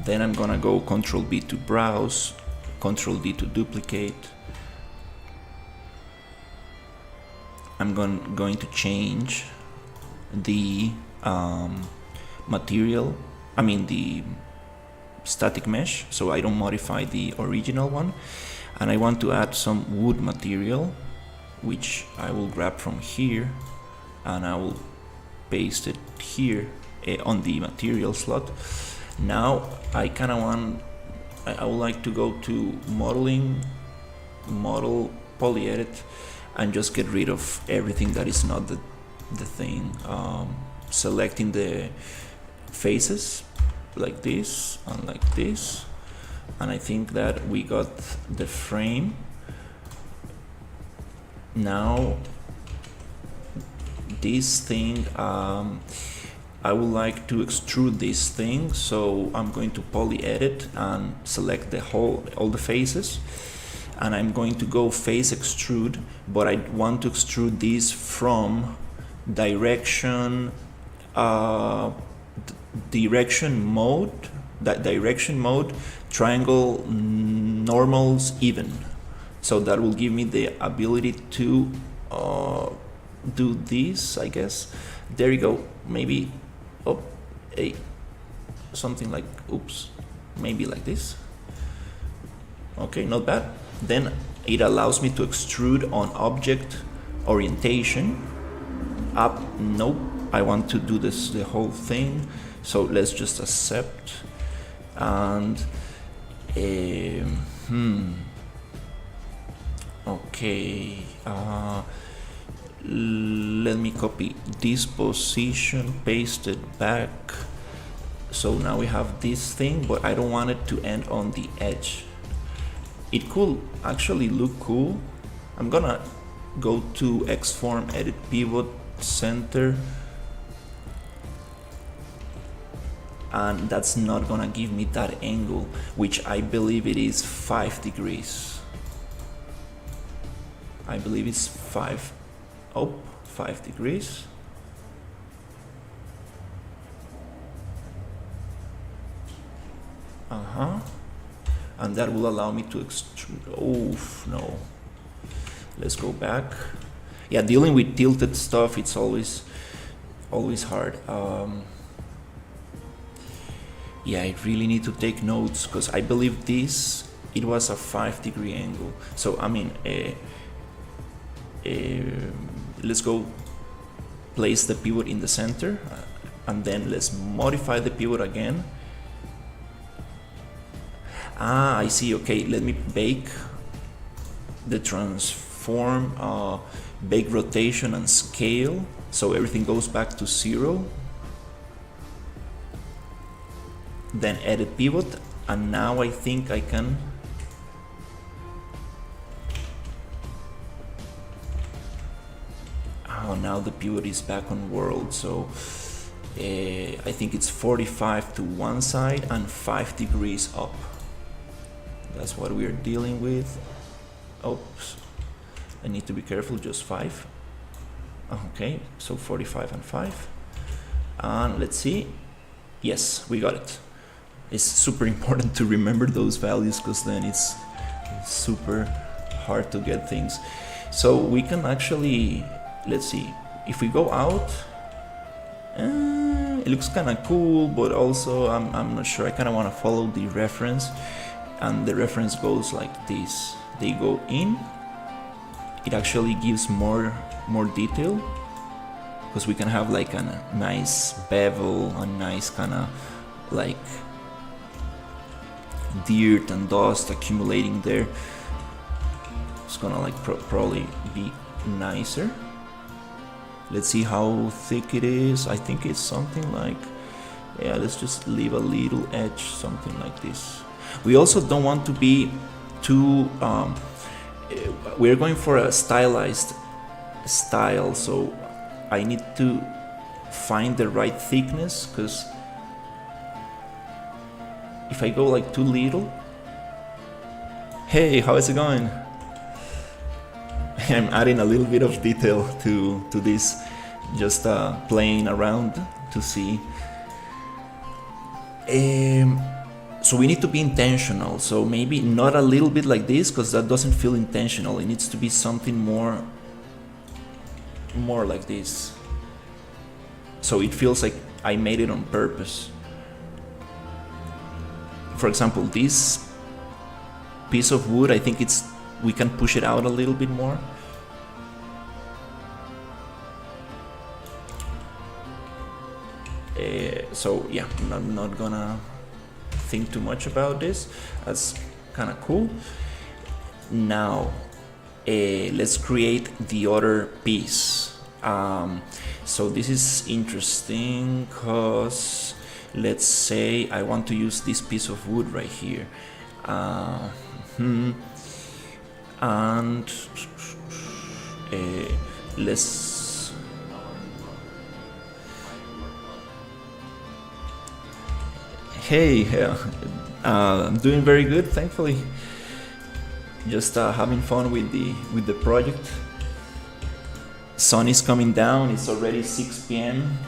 Then I'm gonna go Ctrl B to browse, Ctrl D to duplicate. I'm going to change the material, the static mesh, so I don't modify the original one. And I want to add some wood material, which I will grab from here and I will paste it here on the material slot. Now I would like to go to modeling, model, poly edit, and just get rid of everything that is not the thing. Selecting the faces like this and like this, and I think that we got the frame. Now this thing, I would like to extrude this thing, so I'm going to poly edit and select all the faces, and I'm going to go face extrude, but I want to extrude this from direction mode, triangle normals even. So that will give me the ability to do this, I guess. There you go. Maybe something like, maybe like this. Okay, not bad. Then it allows me to extrude on object orientation up. Nope, I want to do this the whole thing, so let's just accept. And okay, let me copy this position, paste it back. So now we have this thing, but I don't want it to end on the edge. It could actually look cool. I'm gonna go to Xform, edit pivot, center, and that's not gonna give me that angle, which I believe it is 5 degrees. I believe it's 5 degrees. And that will allow me to extrude. Oh no, let's go back. Yeah, dealing with tilted stuff, it's always hard. Yeah, I really need to take notes, because I believe it was a 5 degree angle. So let's go place the pivot in the center, and then let's modify the pivot again. I see. Okay, let me bake the transform, bake rotation and scale, so everything goes back to 0. Then edit pivot, and now I think I can now the pivot is back on world. So I think it's 45 to one side and 5 degrees up. That's what we are dealing with. Oops, I need to be careful, just 5. Okay, so 45 and 5. And let's see. Yes, we got it. It's super important to remember those values, because then it's super hard to get things. So we can actually, let's see, if we go out, it looks kind of cool, but also I'm not sure. I kind of want to follow the reference, and the reference goes like this. They go in it actually gives more detail, because we can have like a nice bevel, a nice kind of like dirt and dust accumulating there. It's gonna like probably be nicer. Let's see how thick it is. I think it's something like, yeah, let's just leave a little edge, something like this. We also don't want to be too we're going for a stylized style, so I need to find the right thickness, because if I go like too little, hey, how is it going? I'm adding a little bit of detail to this, just playing around to see. So we need to be intentional, so maybe not a little bit like this, because that doesn't feel intentional. It needs to be something more like this, so it feels like I made it on purpose. For example, this piece of wood, I think we can push it out a little bit more. So yeah, I'm not gonna think too much about this. That's kind of cool. Now let's create the other piece. So this is interesting, because let's say I want to use this piece of wood right here, and let's hey, I'm doing very good, thankfully. Just having fun with the project. Sun is coming down. It's already 6 p.m.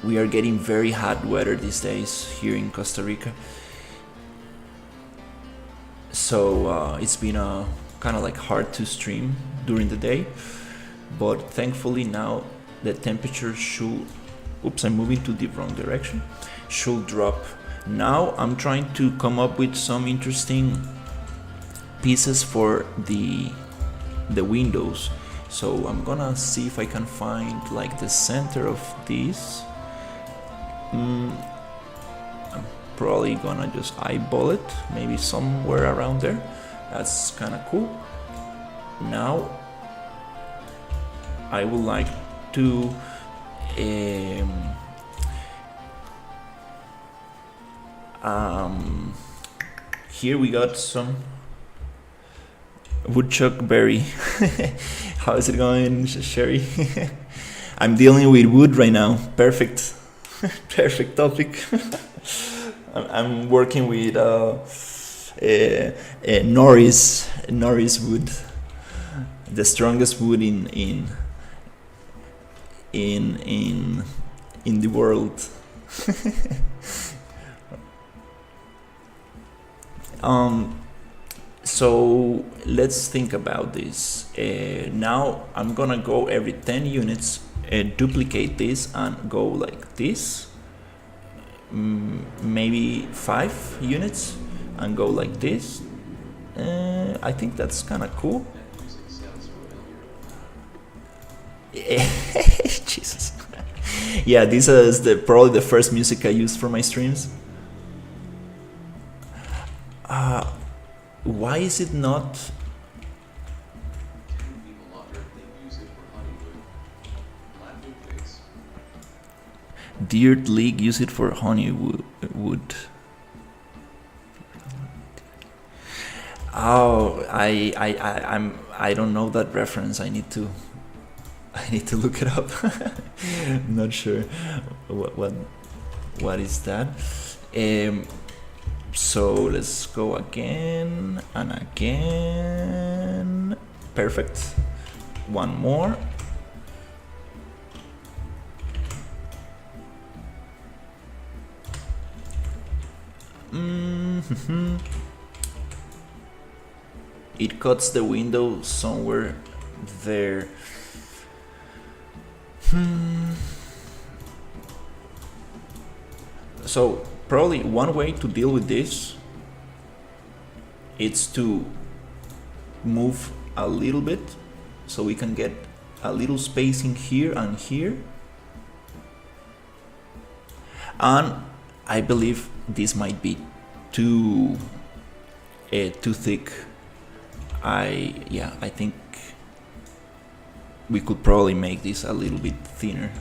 We are getting very hot weather these days here in Costa Rica. So it's been kind of like hard to stream during the day, but thankfully now the temperature should, oops, I'm moving to the wrong direction, should drop. Now I'm trying to come up with some interesting pieces for the windows. So I'm gonna see if I can find like the center of this. I'm probably gonna just eyeball it, maybe somewhere around there. That's kind of cool. Now I would like to here we got some woodchuck berry. How is it going, Sherry? I'm dealing with wood right now. Perfect. Perfect topic. I'm working with Norris wood, the strongest wood in the world. So let's think about this. Now I'm gonna go every 10 units, duplicate this and go like this. Maybe 5 units and go like this. I think that's kind of cool. Jesus. Yeah, this is probably the first music I used for my streams. Why is it not? Dirt League use it for honeywood. Oh, I don't know that reference. I need to look it up. I'm not sure what is that. So let's go again and again. Perfect. One more. It cuts the window somewhere there. So probably one way to deal with this is to move a little bit so we can get a little spacing here and here. And I believe this might be too thick. I think we could probably make this a little bit thinner.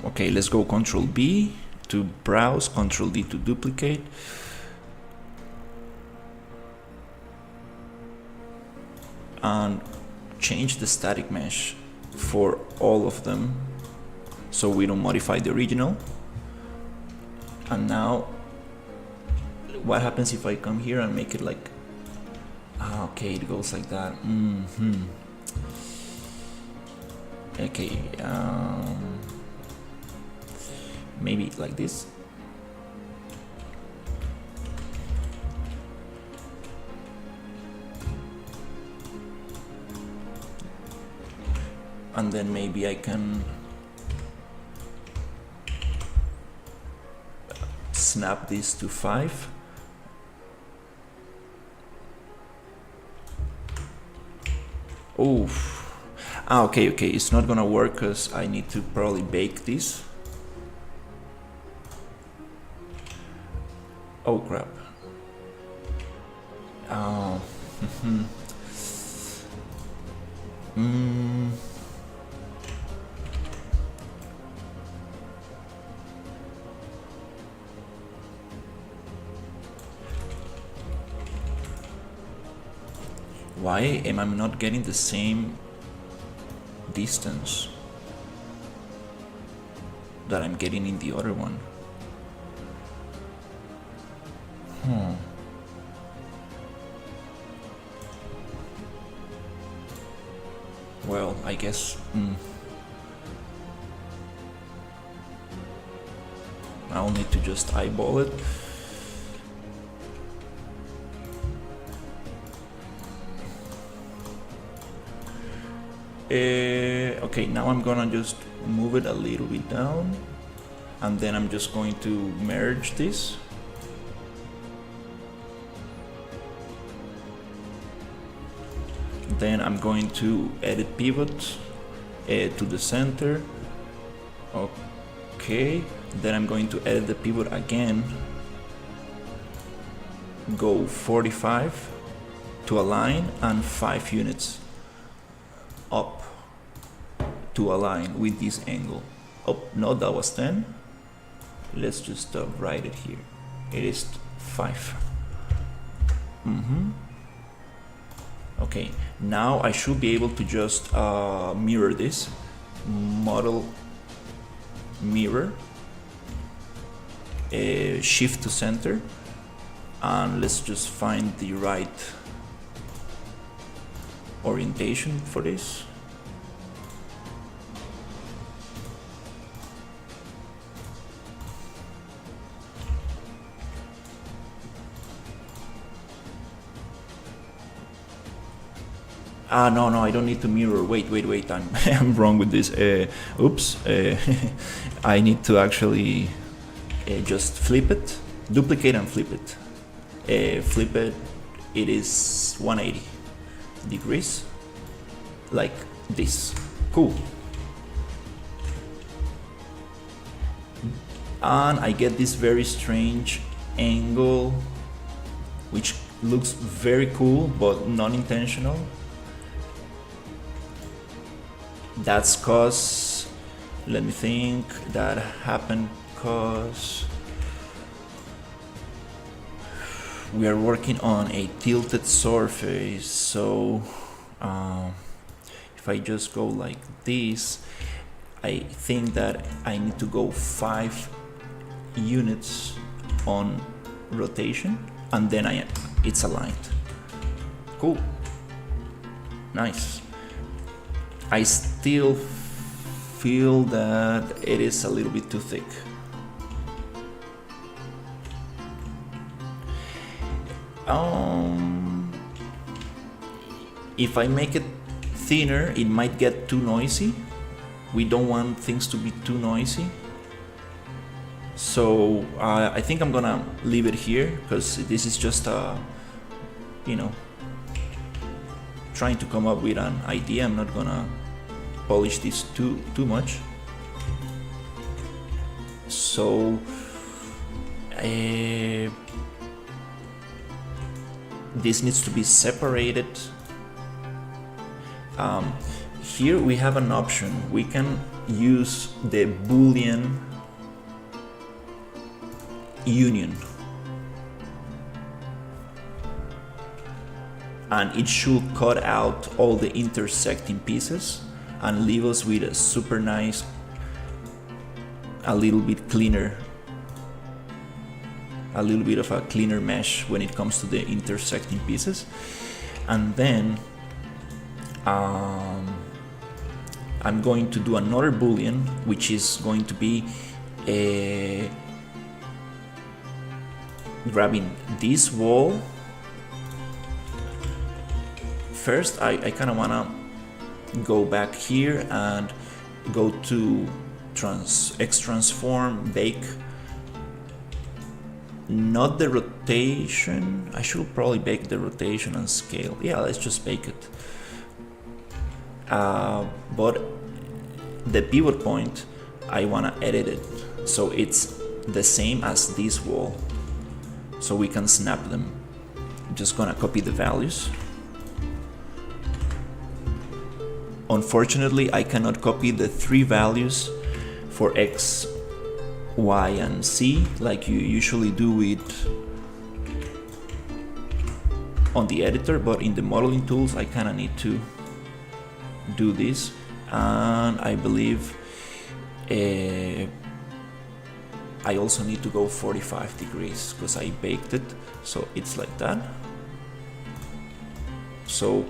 Okay, let's go Control B to browse, Control D to duplicate. And change the static mesh for all of them so we don't modify the original. And now what happens if I come here and make it like, okay, it goes like that. Okay, maybe like this. And then maybe I can snap this to 5. Oh, okay, it's not gonna work because I need to probably bake this. Oh crap. Why am I not getting the same distance that I'm getting in the other one? Well, I guess I'll need to just eyeball it. Okay, now I'm gonna just move it a little bit down, and then I'm just going to merge this. Then I'm going to edit pivot to the center. Okay, then I'm going to edit the pivot again, go 45 to align, and 5 units up to align with this angle. Oh no, that was 10. Let's just write it here. It is 5. Okay, now I should be able to just mirror this. Model mirror, shift to center, and let's just find the right orientation for this. No, I don't need to mirror. Wait, I'm wrong with this. Oops. I need to actually just flip it, duplicate and flip it. Flip it, it is 180 degrees, like this. Cool. And I get this very strange angle, which looks very cool, but non-intentional. That's cause, let me think, that happened cause we are working on a tilted surface. So if I just go like this, I think that I need to go 5 units on rotation, and then it's aligned. Cool. Nice. I still feel that it is a little bit too thick. If I make it thinner, it might get too noisy. We don't want things to be too noisy. So I think I'm gonna leave it here because this is just you know, trying to come up with an idea. I'm not gonna polish this too much. So this needs to be separated. Here we have an option. We can use the Boolean union, and it should cut out all the intersecting pieces and leave us with a super nice, a little bit cleaner, a little bit of a cleaner mesh when it comes to the intersecting pieces. And then I'm going to do another Boolean, which is going to be grabbing this wall. First, I kind of want to go back here and go to X-transform, bake. Not the rotation. I should probably bake the rotation and scale. Yeah, let's just bake it. But the pivot point, I want to edit it so it's the same as this wall, so we can snap them. I'm just gonna copy the values. Unfortunately, I cannot copy the 3 values for X, Y, and Z like you usually do with on the editor, but in the modeling tools I kind of need to do this. And I believe I also need to go 45 degrees because I baked it, so it's like that. So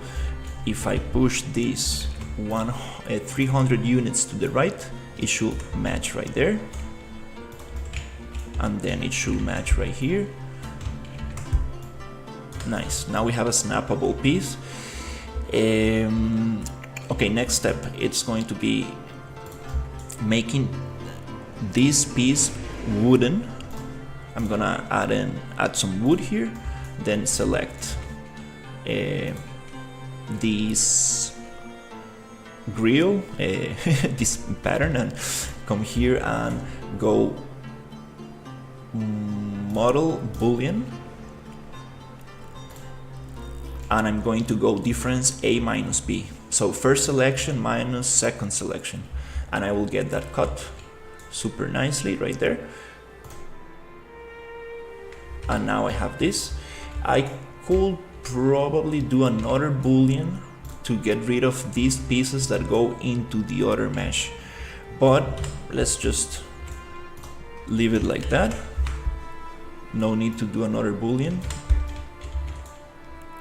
if I push this 300 units to the right, it should match right there, and then it should match right here. Nice. Now we have a snappable piece. Okay, next step, it's going to be making this piece wooden. I'm gonna add some wood here, then select this grill, this pattern, and come here and go model Boolean, and I'm going to go difference A minus B. So first selection minus second selection, and I will get that cut super nicely right there. And now I have this. I could probably do another Boolean to get rid of these pieces that go into the other mesh, but let's just leave it like that. No need to do another Boolean.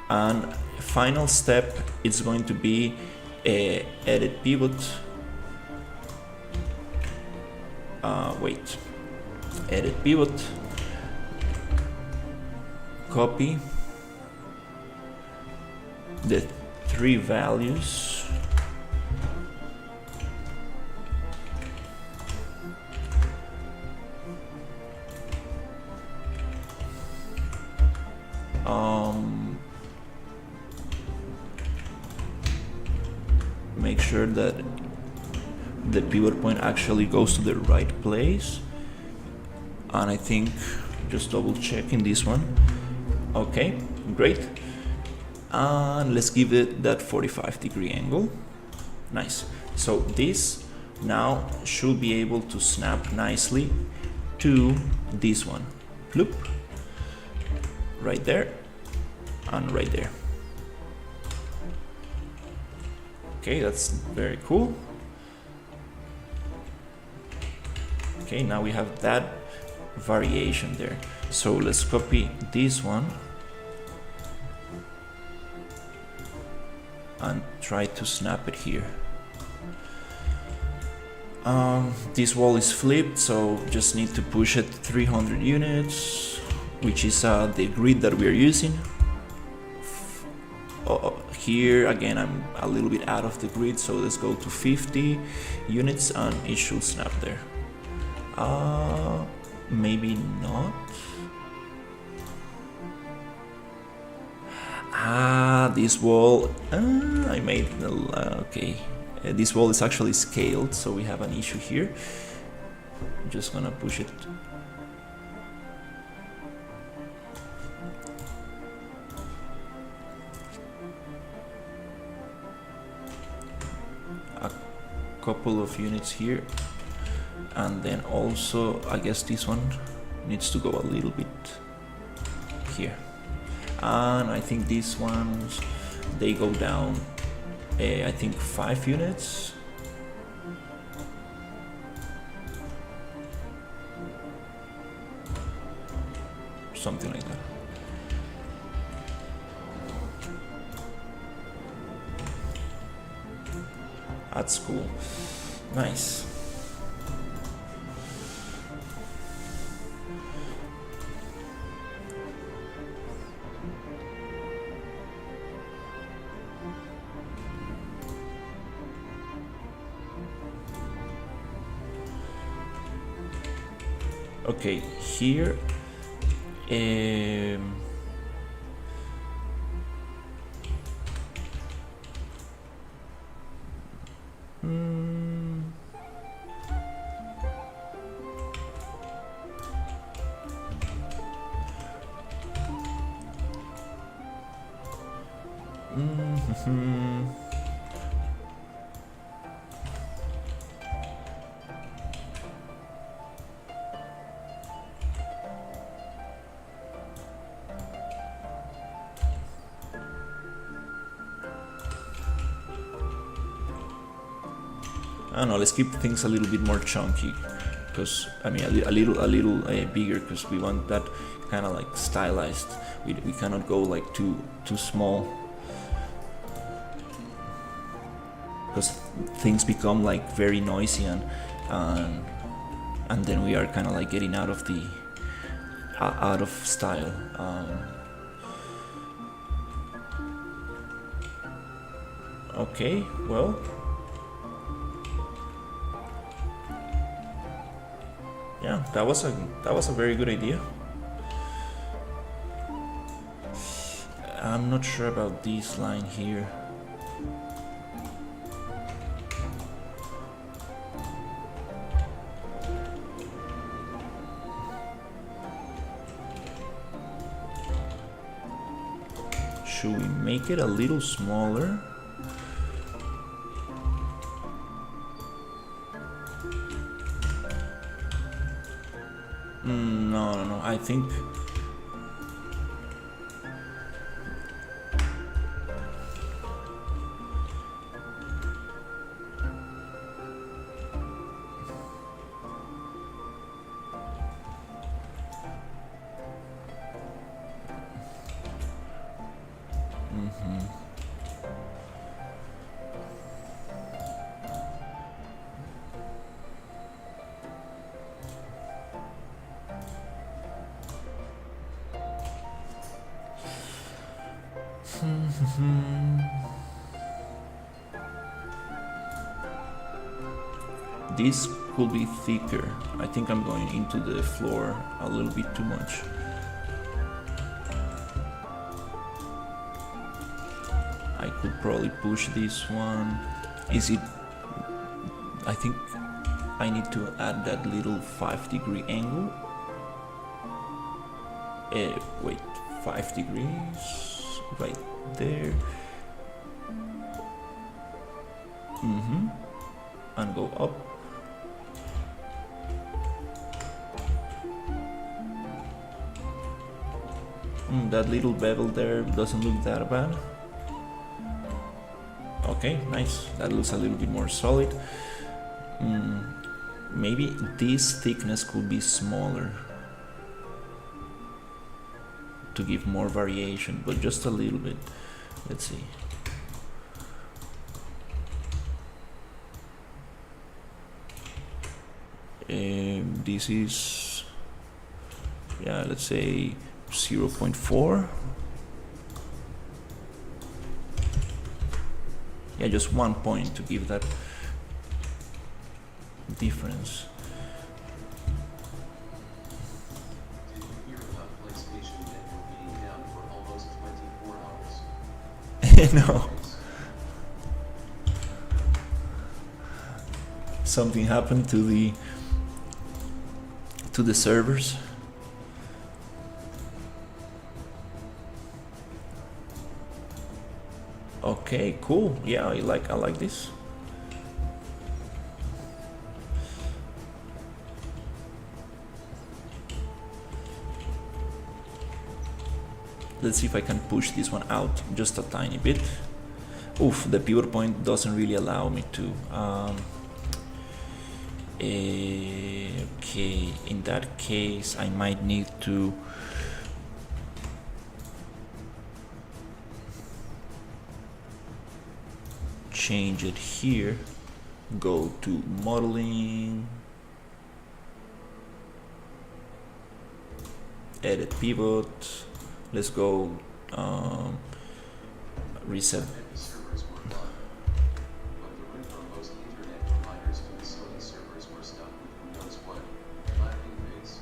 And final step, it's going to be edit pivot. Edit pivot, copy the 3 values, make sure that the pivot point actually goes to the right place, and I think just double checking this one. Okay, great. And let's give it that 45-degree angle. Nice. So this now should be able to snap nicely to this one. Loop. Right there and right there. Okay, that's very cool. Okay, now we have that variation there. So let's copy this one and try to snap it here. This wall is flipped, so just need to push it 300 units, which is the grid that we are using. Here again I'm a little bit out of the grid, so let's go to 50 units and it should snap there. maybe not. This wall, I made, okay. This wall is actually scaled, so we have an issue here. I'm just gonna push it. A couple of units here. And then also, I guess this one needs to go a little bit here. And I think these ones, they go down, I think 5 units. Something like that. That's cool. Nice. Okay, here I don't know, let's keep things a little bit more chunky, because I mean a little bigger, because we want that kind of like stylized. We cannot go like too small, because things become like very noisy and then we are kind of like getting out of the out of style. Okay, well. Yeah, that was a very good idea. I'm not sure about this line here. Should we make it a little smaller? No, I think this could be thicker. I think I'm going into the floor a little bit too much. I could probably push this one. Is it? I think I need to add that little 5-degree angle. Wait, 5 degrees right there. And go up. That little bevel there doesn't look that bad. Okay, nice. That looks a little bit more solid. Maybe this thickness could be smaller to give more variation, but just a little bit. Let's see. This is, yeah, let's say 0.4. Yeah, just 1 point to give that difference. No. Something happened to the servers. Okay, cool. Yeah, I like this. Let's see if I can push this one out just a tiny bit. Oof, the pivot point doesn't really allow me to. Okay, in that case, I might need to change it here. Go to modeling, edit pivot. Let's go reset. Many servers were blocked. But the root for most internet providers to the Sony servers were stuck with who knows what. Laughing face.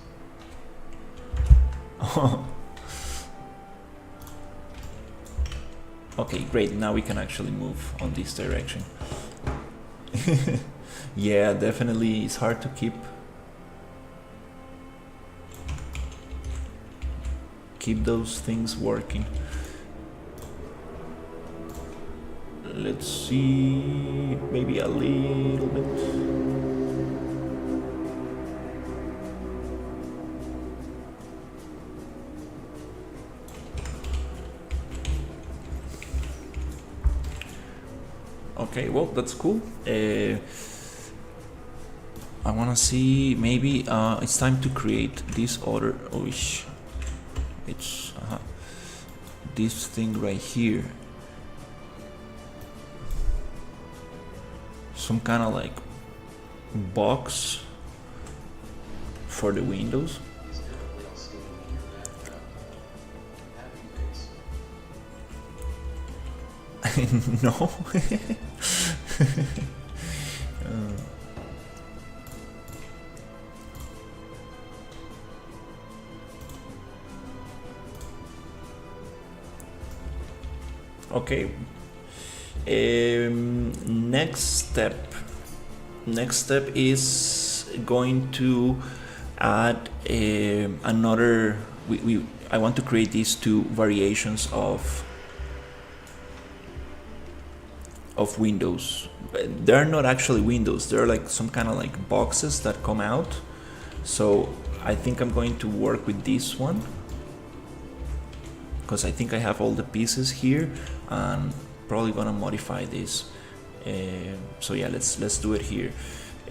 Okay, great. Now we can actually move on this direction. Yeah, definitely it's hard to keep those things working. Let's see, maybe a little bit. Okay, well, that's cool. I wanna see, maybe it's time to create this other, it's this thing right here. Some kind of like box for the windows. Is there a whale singing in your background? Laughing face. No. Okay. Next step is going to add another. I want to create these two variations of windows. They're not actually windows. They're like some kind of like boxes that come out. So I think I'm going to work with this one, because I think I have all the pieces here, and probably gonna modify this. So yeah, let's do it here.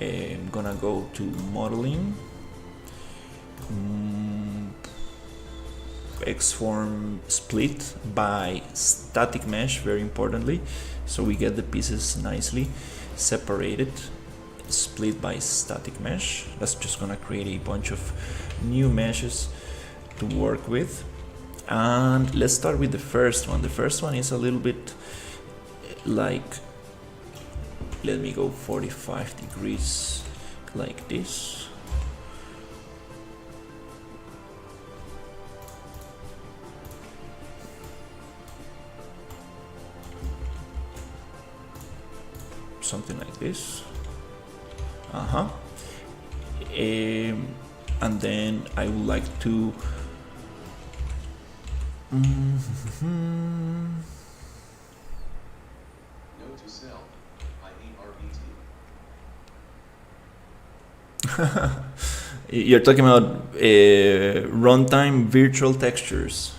I'm gonna go to modeling, X-form split by static mesh, very importantly, so we get the pieces nicely separated. Split by static mesh. That's just gonna create a bunch of new meshes to work with. And let's start with the first one. The first one is a little bit like, let me go 45 degrees like this. Something like this. And then I would like to Note to self. I hate RBT. You're talking about runtime virtual textures.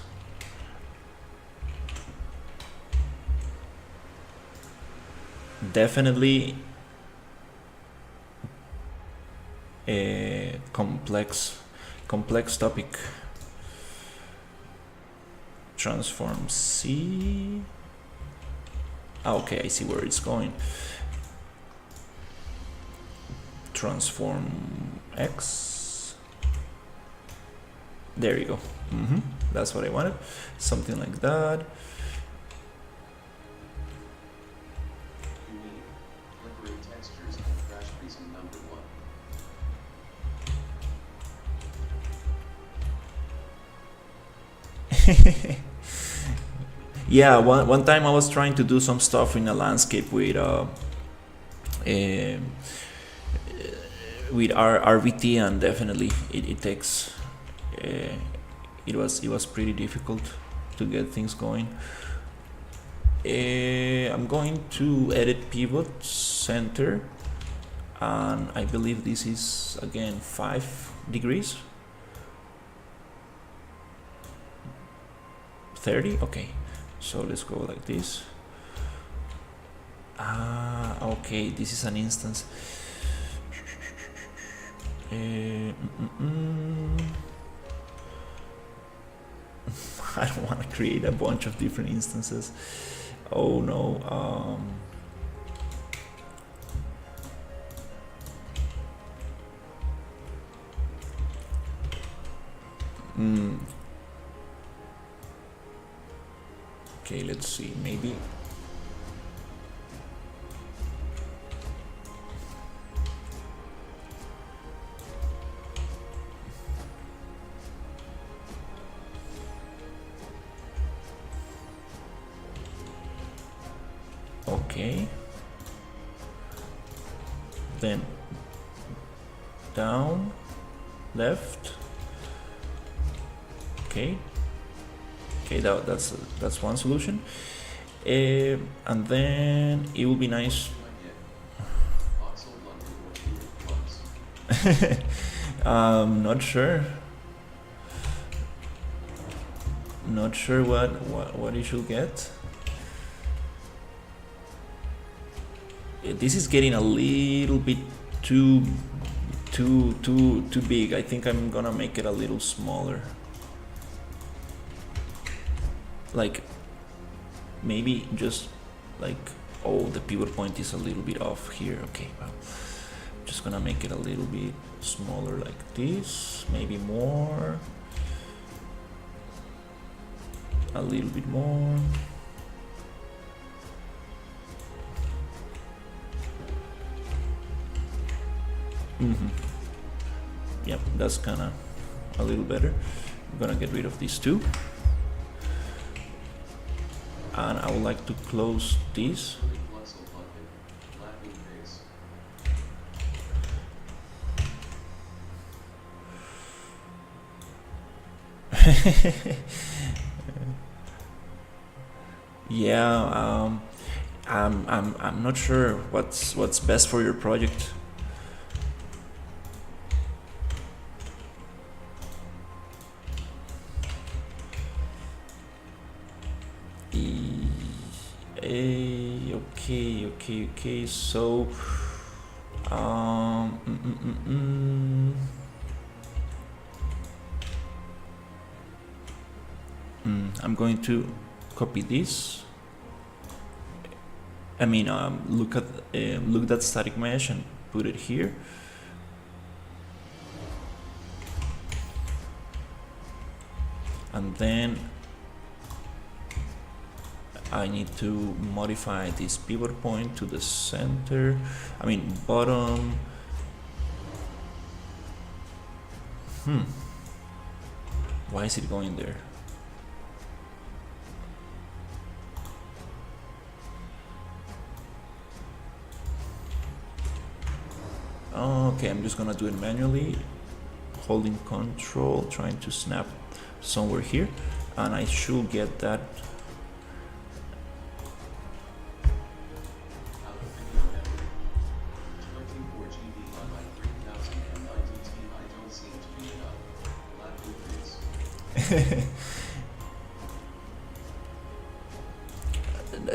Definitely a complex topic. Transform C. Okay, I see where it's going. Transform X. There you go. That's what I wanted. Something like that. Unique. Flickering textures and crash reason number 1. Yeah, one time I was trying to do some stuff in a landscape with our RVT, and definitely it takes it was pretty difficult to get things going. I'm going to edit pivot center, and I believe this is again 5 degrees. 30. Okay, so let's go like this. Okay, this is an instance. I don't want to create a bunch of different instances. Oh no. Okay, let's see, maybe. Okay. Then down, left. Okay. Okay, that's one solution. And then it will be nice. Not sure. Not sure what you should get. This is getting a little bit too big. I think I'm gonna make it a little smaller. Like maybe just like, oh, the pivot point is a little bit off here. Okay, well, I'm just gonna make it a little bit smaller like this, maybe more, a little bit more. Yep, that's kind of a little better. I'm gonna get rid of these two, and I would like to close this. Yeah, I'm not sure what's best for your project. Okay, so I'm going to copy this. I mean, look at static mesh and put it here. And then I need to modify this pivot point to the center. I mean, bottom. Why is it going there? Okay, I'm just gonna do it manually, holding control, trying to snap somewhere here, and I should get that.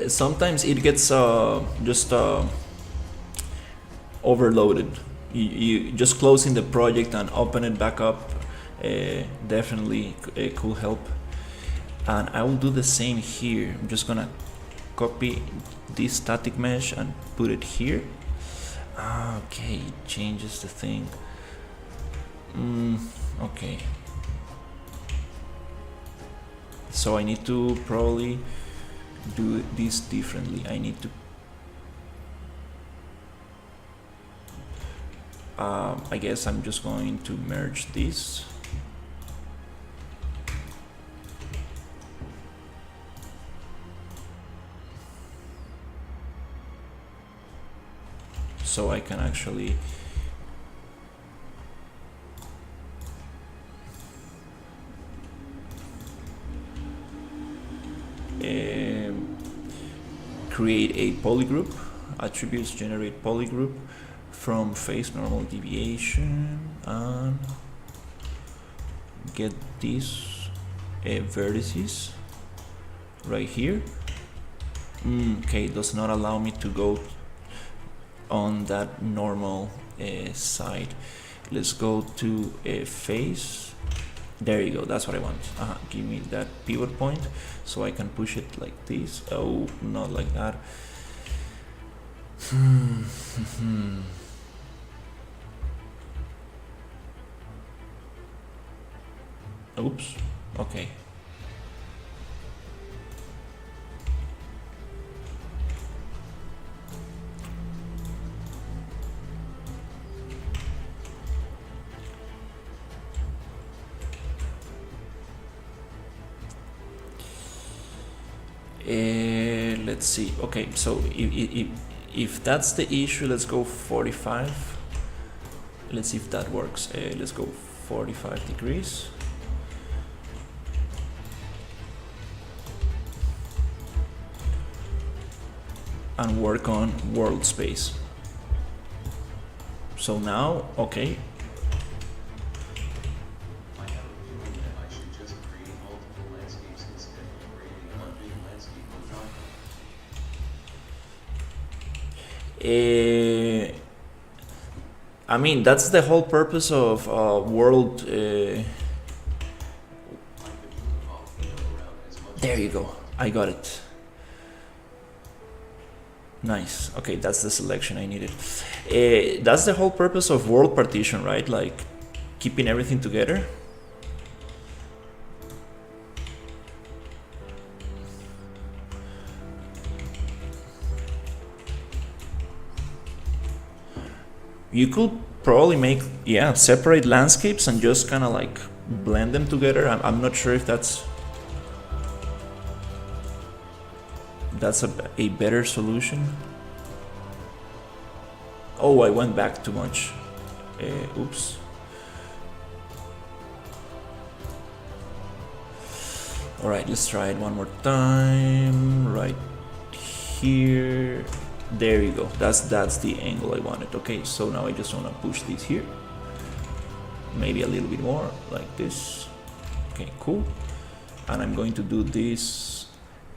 Sometimes it gets just overloaded. You just closing the project and open it back up definitely could help. And I will do the same here. I'm just gonna copy this static mesh and put it here. Okay, it changes the thing. Okay. So I need to probably do this differently. I need to I guess I'm just going to merge this. so I can actually create a polygroup. Attributes generate polygroup from face normal deviation and get these vertices right here. Okay, does not allow me to go on that normal side. Let's go to face. There you go, that's what I want. Give me that pivot point so I can push it like this. Oh, not like that. Oops, okay. Let's see. Okay, so if that's the issue, let's go 45. Let's see if that works. Let's go 45 degrees. And work on world space. So now, okay. I have a feeling that I should just create multiple landscapes instead of creating one big landscape on top. I mean, that's the whole purpose of world. There you go. I got it. Nice. Okay, that's the selection I needed. That's the whole purpose of world partition, right? Like keeping everything together. You could probably make, separate landscapes and just kind of like blend them together. I'm not sure if that's a better solution. Oh, I went back too much. Oops. All right, let's try it one more time. Right here. There you go. That's the angle I wanted. Okay, so now I just want to push this here. Maybe a little bit more, like this. Okay, cool. And I'm going to do this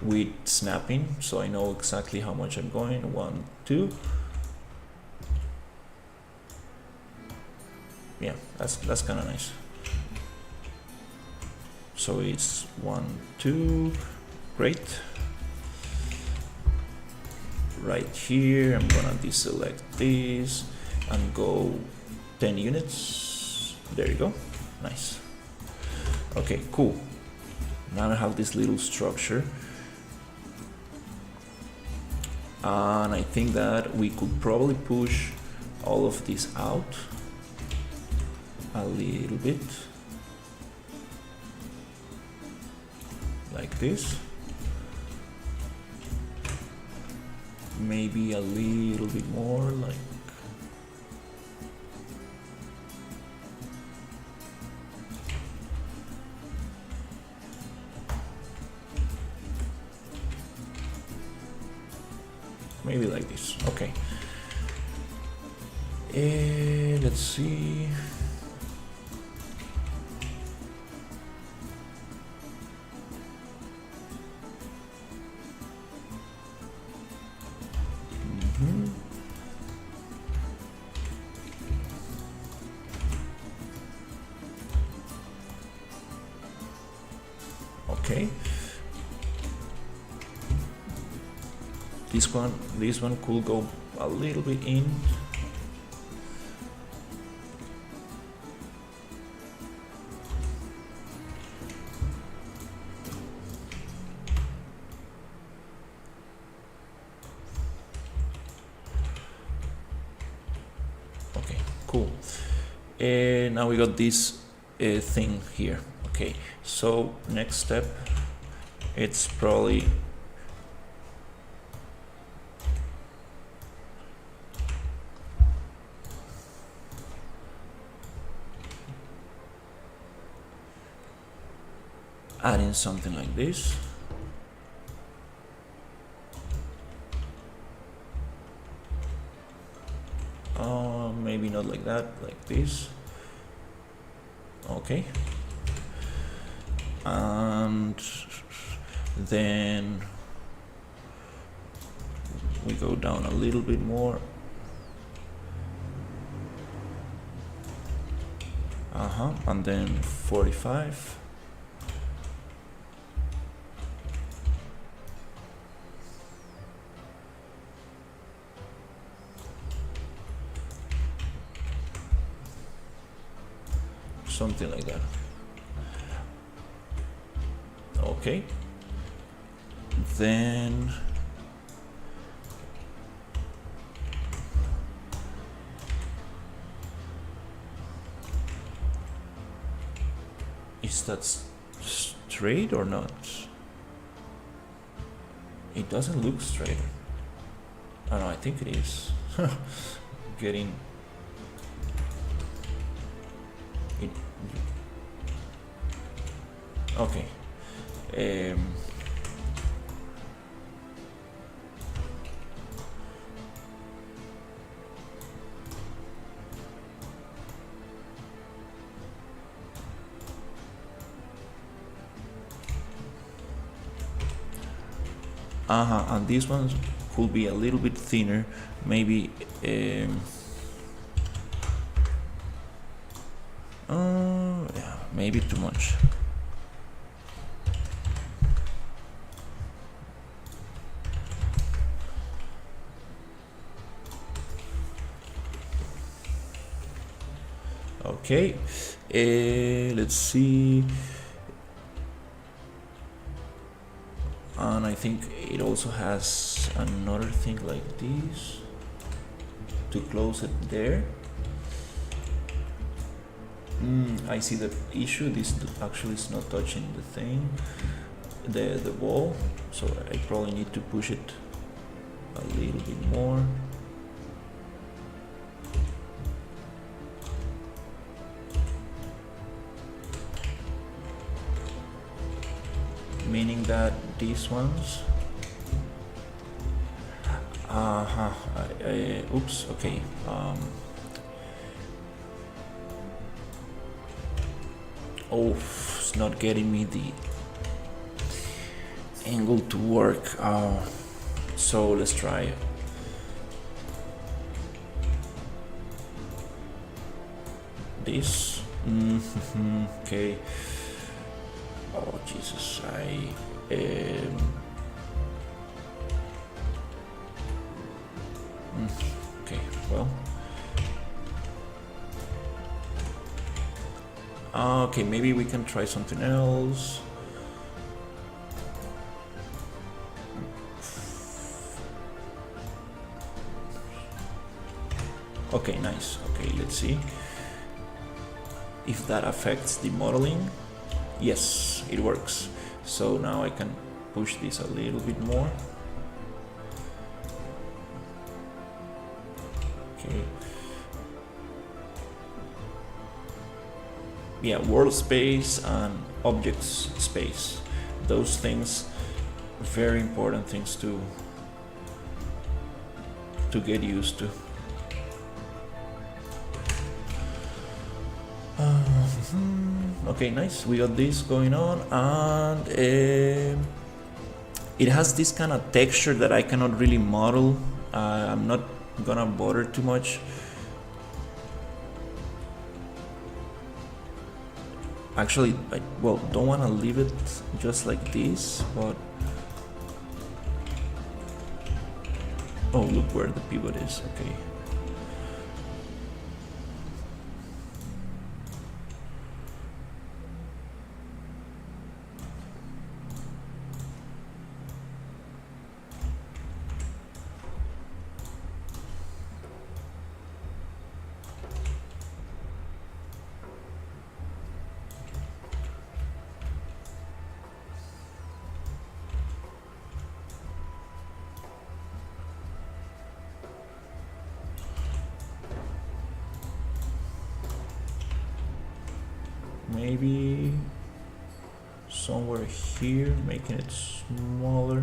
with snapping, so I know exactly how much I'm going. 1, 2. Yeah, that's kind of nice. So it's 1, 2. Great. Right here, I'm gonna deselect this and go 10 units. There you go. Nice. Okay, cool. Now I have this little structure. And I think that we could probably push all of this out a little bit. Like this. Maybe a little bit more, like maybe like this. Okay. Let's see. Okay. This one could go a little bit in. Okay, cool. Now we got this thing here. Okay, so next step, it's probably adding something like this. Maybe not like that, like this. Okay. And then we go down a little bit more. And then 45. Something like that. Okay. Then is that straight or not? It doesn't look straight. Oh no, I think it is. Getting it. Okay. And these ones could be a little bit thinner, maybe. Yeah, maybe too much. Okay, let's see. And I think it also has another thing like this to close it there. I see the issue. This actually is not touching the thing, the wall, so I probably need to push it a little bit more. Meaning that these ones, oops, okay, oh, it's not getting me the angle to work, so let's try this. Okay. Oh Jesus, okay, well, okay, maybe we can try something else. Okay, nice. Okay, let's see if that affects the modeling. Yes, it works. So now I can push this a little bit more. Okay. Yeah, world space and objects space. Those things, very important things to get used to. Okay, nice. We got this going on, and it has this kind of texture that I cannot really model. I'm not gonna bother too much. Actually, I don't want to leave it just like this, but oh, look where the pivot is. Okay. Maybe somewhere here, making it smaller.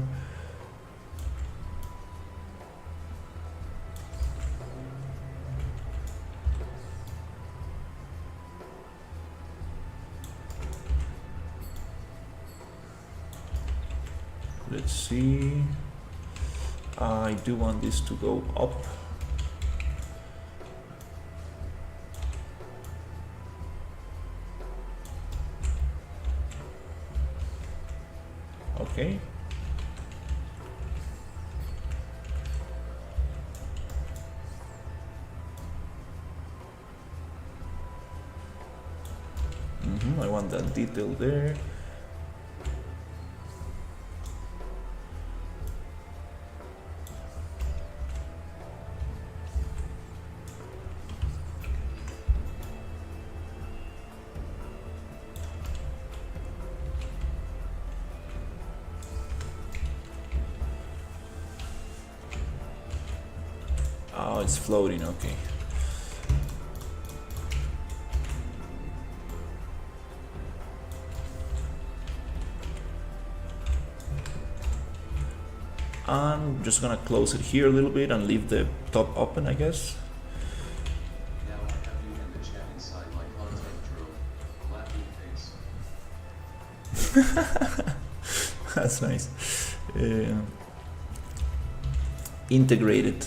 Let's see. I do want this to go up. Okay. I want that detail there. Oh, it's floating, okay. I'm just gonna close it here a little bit and leave the top open, I guess. Now I have you in the chat inside my content drill. Laughing face. That's nice. Integrated.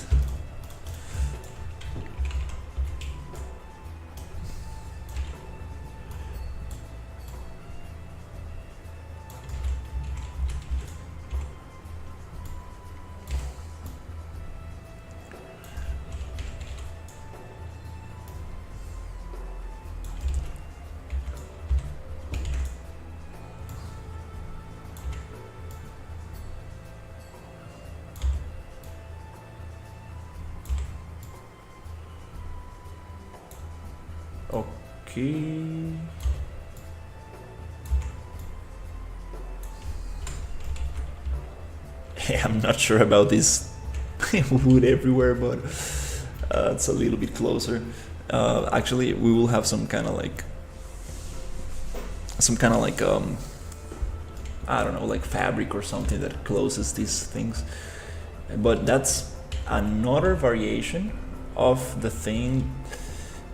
Okay. I'm not sure about this wood everywhere, but it's a little bit closer. Actually, we will have some kind of like I don't know, like fabric or something that closes these things. But that's another variation of the thing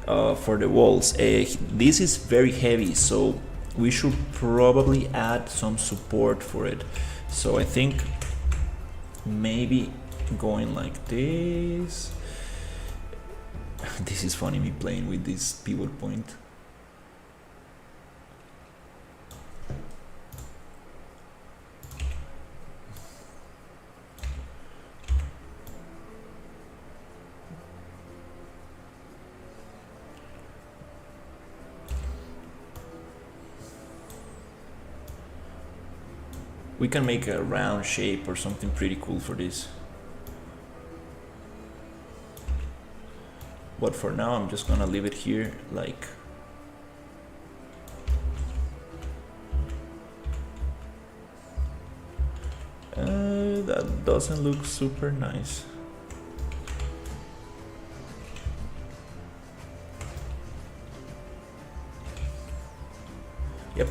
for the walls. This is very heavy, so we should probably add some support for it. So I think maybe going like this. This is funny, me playing with this pivot point. We can make a round shape or something pretty cool for this. But for now, I'm just gonna leave it here like that doesn't look super nice. Yep.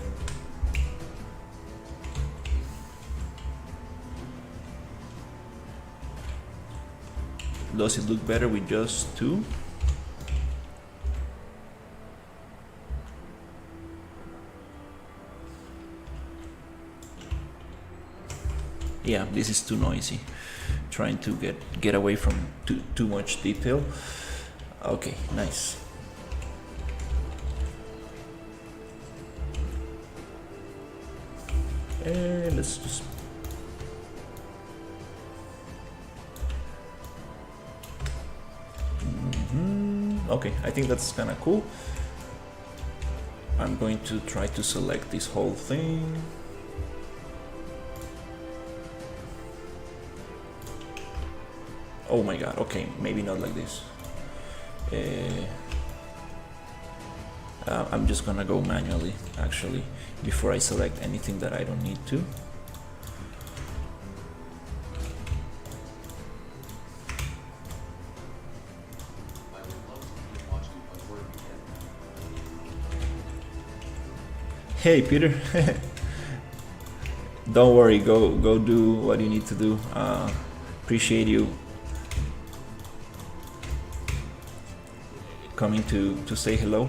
Does it look better with just two? Yeah, this is too noisy. Trying to get away from too much detail. Okay, nice. And let's just okay, I think that's kind of cool. I'm going to try to select this whole thing. Oh my god, okay, maybe not like this. I'm just gonna go manually, actually, before I select anything that I don't need to. Hey Peter, Don't worry, go do what you need to do. Appreciate you coming to say hello.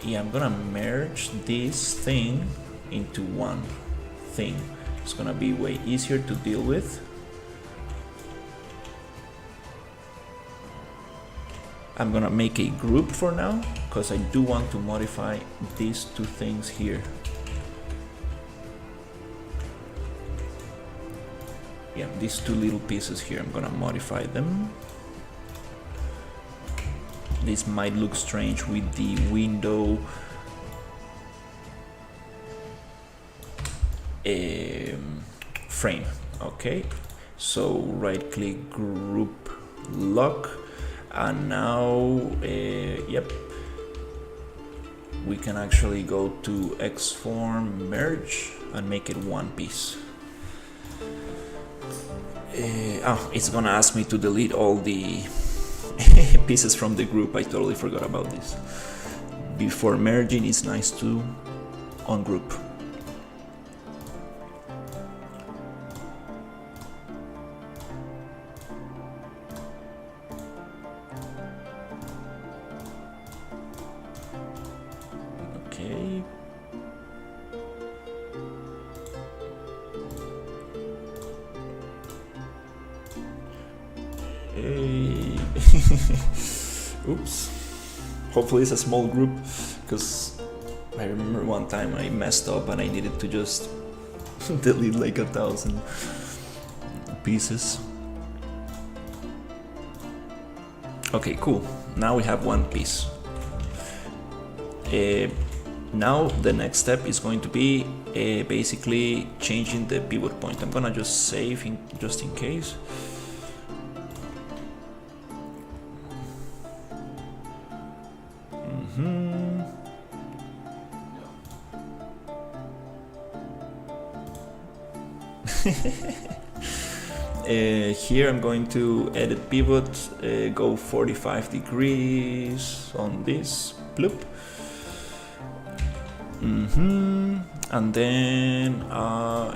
Yeah, I'm gonna merge this thing into one thing. It's gonna be way easier to deal with. I'm gonna make a group for now because I do want to modify these two things here. Yeah, these two little pieces here, I'm gonna modify them. This might look strange with the window frame. Okay, so right click, group, lock, and now yep, we can actually go to Xform, merge, and make it one piece. It's gonna ask me to delete all the pieces from the group. I totally forgot about this. Before merging, it's nice to ungroup. Okay. Oops. Hopefully it's a small group, because I remember one time I messed up and I needed to just delete like 1,000 pieces. Okay, cool. Now we have one piece. Now the next step is going to be basically changing the pivot point. I'm gonna just save just in case. Here I'm going to edit pivot, go 45 degrees on this, bloop. And then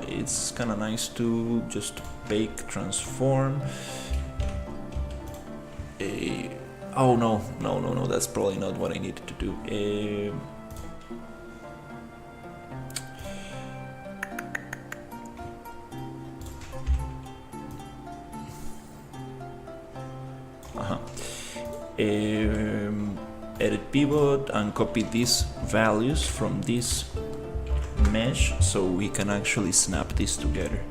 it's kind of nice to just bake transform. Oh no, that's probably not what I needed to do. Edit pivot and copy these values from this mesh so we can actually snap this together.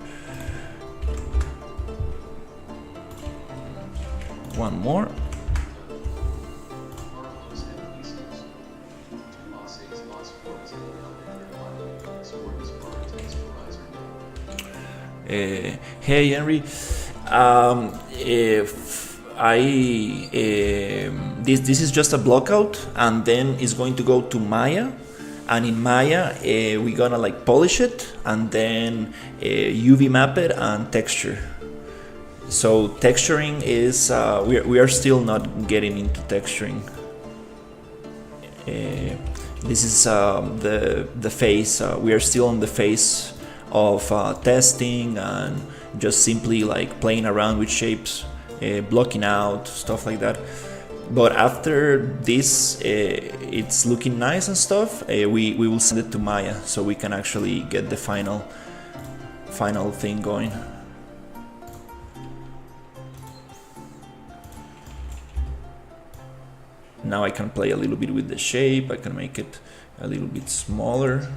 One more. Hey Henry, if this is just a blockout, and then it's going to go to Maya, and in Maya we're gonna like polish it and then UV map it and texture. So texturing is we are still not getting into texturing. This is the phase. We are still on the phase of testing and just simply like playing around with shapes. Blocking out, stuff like that. But after this, it's looking nice and stuff. We will send it to Maya so we can actually get the final thing going. Now I can play a little bit with the shape. I can make it a little bit smaller.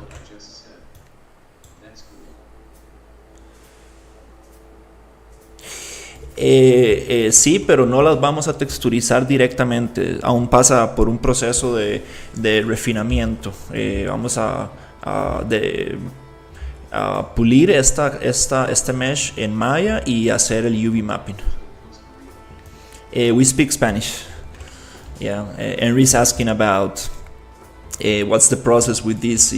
Sí, pero no las vamos a texturizar directamente. Aún pasa por un proceso de refinamiento. Vamos a pulir este mesh en Maya y hacer el UV mapping. We speak Spanish. Yeah, Henry's asking about what's the process with this.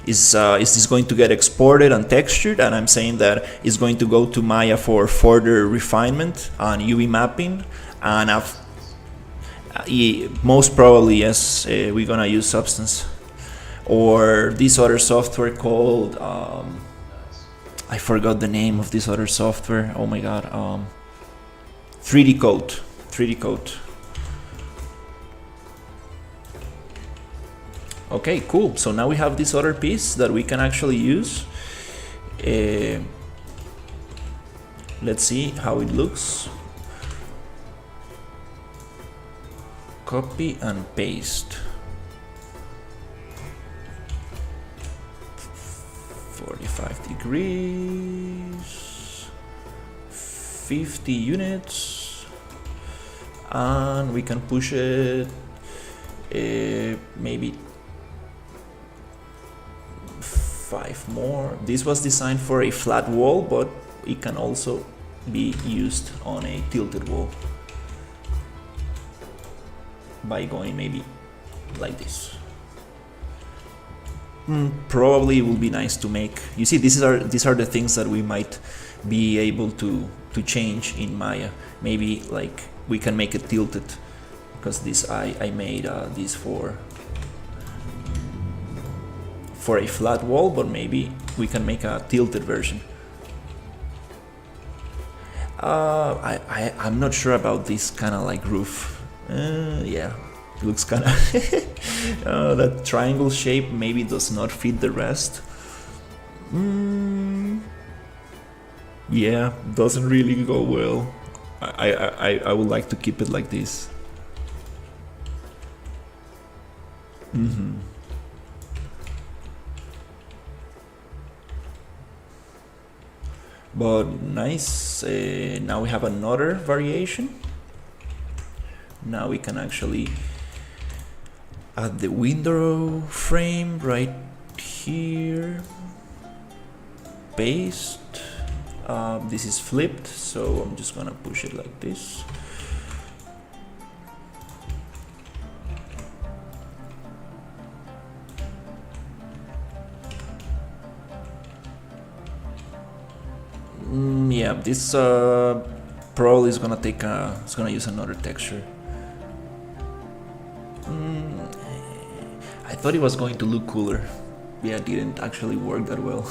Is this going to get exported and textured? And I'm saying that it's going to go to Maya for further refinement and UV mapping. And most probably, yes, we're gonna use Substance. or this other software called Nice. I forgot the name of this other software. Oh my god. 3D Code. 3D Code. Okay, cool. So now we have this other piece that we can actually use. Let's see how it looks. Copy and paste. 45 degrees. 50 units. And we can push it maybe 5 more. This was designed for a flat wall, but it can also be used on a tilted wall by going maybe like this. Probably it will be nice to make. You see, these are the things that we might be able to change in Maya. Maybe like we can make it tilted, because this I made this for a flat wall, but maybe we can make a tilted version. I'm not sure about this kind of like roof. Yeah, it looks kind of that triangle shape maybe does not fit the rest. Yeah, doesn't really go well. I would like to keep it like this. But nice. Now we have another variation. Now we can actually add the window frame right here. Paste. This is flipped, so I'm just gonna push it like this. Yeah, this probably is gonna take it's gonna use another texture. I thought it was going to look cooler. Yeah, it didn't actually work that well.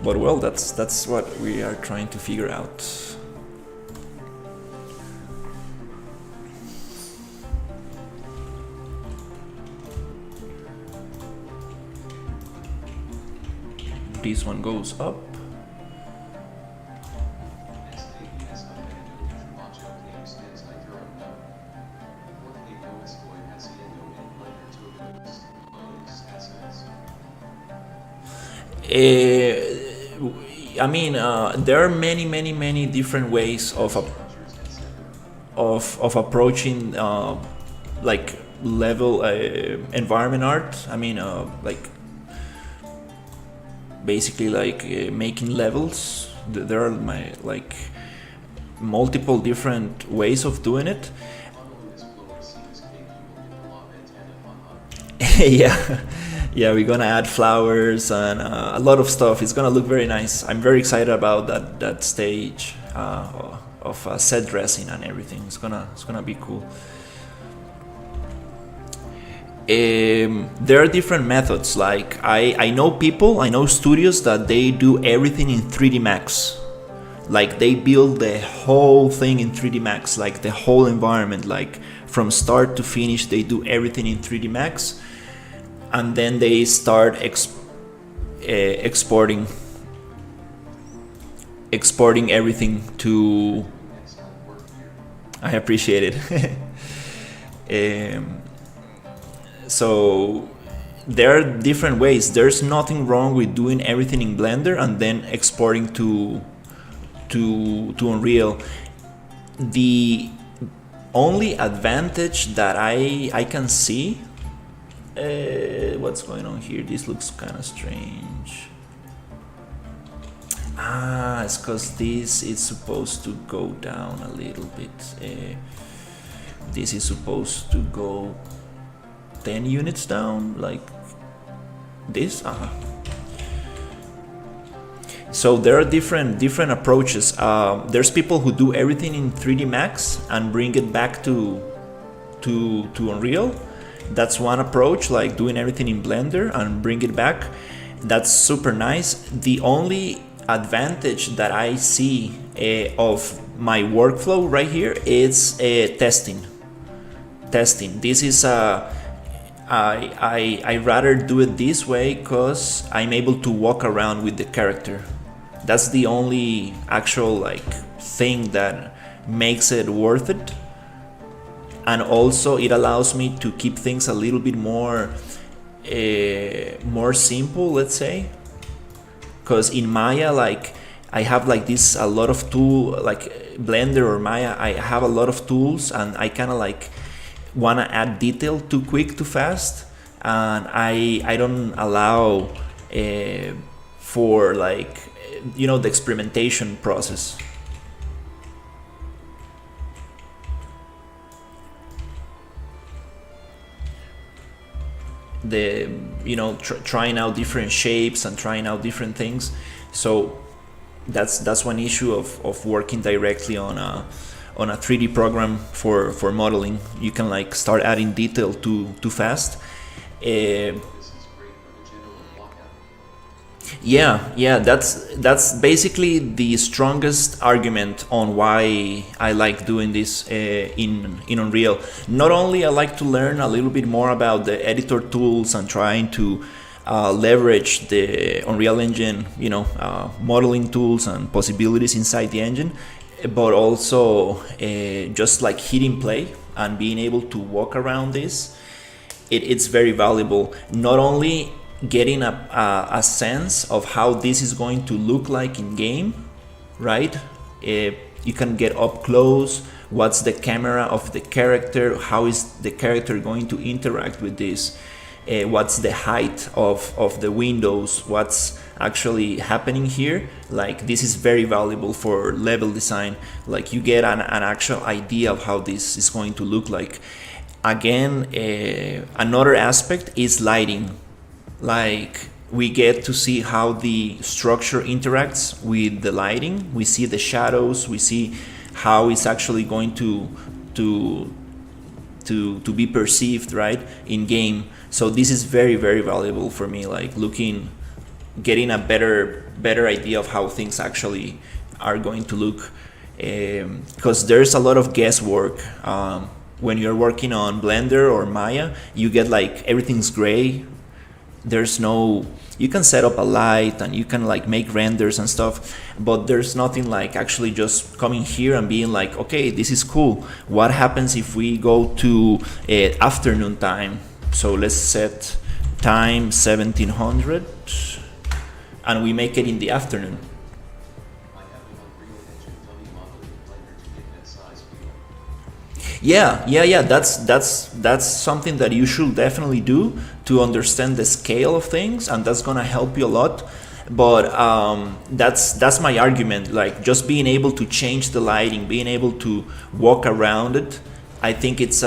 But well, that's what we are trying to figure out. This one goes up. SAES updated Macho claims stands Imperium no. What they know is going haciendo in Blender to close assets. I mean, there are many different ways of approaching like level environment art. I mean, like basically like making levels. There are like multiple different ways of doing it. Yeah, we're gonna add flowers and a lot of stuff. It's gonna look very nice. I'm very excited about that stage of set dressing and everything. It's gonna be cool. There are different methods. Like I know studios that they do everything in 3D Max. Like they build the whole thing in 3D Max, like the whole environment, like from start to finish. They do everything in 3D Max, and then they start exporting everything to. I appreciate it. So there are different ways. There's nothing wrong with doing everything in Blender and then exporting to Unreal. The only advantage that I can see, what's going on here? This looks kind of strange. It's because this is supposed to go down a little bit. This is supposed to go 10 units down, like this. So there are different approaches. There's people who do everything in 3D Max and bring it back to Unreal, That's one approach, like doing everything in Blender and bring it back. That's super nice. The only advantage that I see of my workflow right here is testing. This is I rather do it this way because I'm able to walk around with the character. That's the only actual like thing that makes it worth it. And also it allows me to keep things a little bit more simple, let's say, because in Maya, like I have like this a lot of tool, like Blender or Maya, I have a lot of tools, and I kind of like want to add detail too quick, too fast, and I don't allow for like the experimentation process. The trying out different shapes and trying out different things. So that's one issue of working directly on a 3D program for modeling. You can like start adding detail too fast. This is great for the general blockout. Yeah, that's basically the strongest argument on why I like doing this in Unreal. Not only I like to learn a little bit more about the editor tools and trying to leverage the Unreal Engine, modeling tools and possibilities inside the engine, but also just like hitting play and being able to walk around this. It's very valuable. Not only getting a sense of how this is going to look like in game, right? You can get up close. What's the camera of the character? How is the character going to interact with this? What's the height of the windows? What's actually happening here? Like this is very valuable for level design. Like you get an actual idea of how this is going to look like. Again, another aspect is lighting. Like we get to see how the structure interacts with the lighting. We see the shadows. We see how it's actually going to be perceived, right, in game. So this is very, very valuable for me. Like getting a better idea of how things actually are going to look, because there's a lot of guesswork. When you're working on Blender or Maya, you get like everything's gray. You can set up a light and you can like make renders and stuff, but there's nothing like actually just coming here and being like, okay, this is cool. What happens if we go to afternoon time? So let's set time 1700 and we make it in the afternoon. I have an Unreal Engine dummy model in Blender to get that size feel. Yeah. That's something that you should definitely do to understand the scale of things, and that's gonna help you a lot. But that's my argument. Like just being able to change the lighting, being able to walk around it, I think it's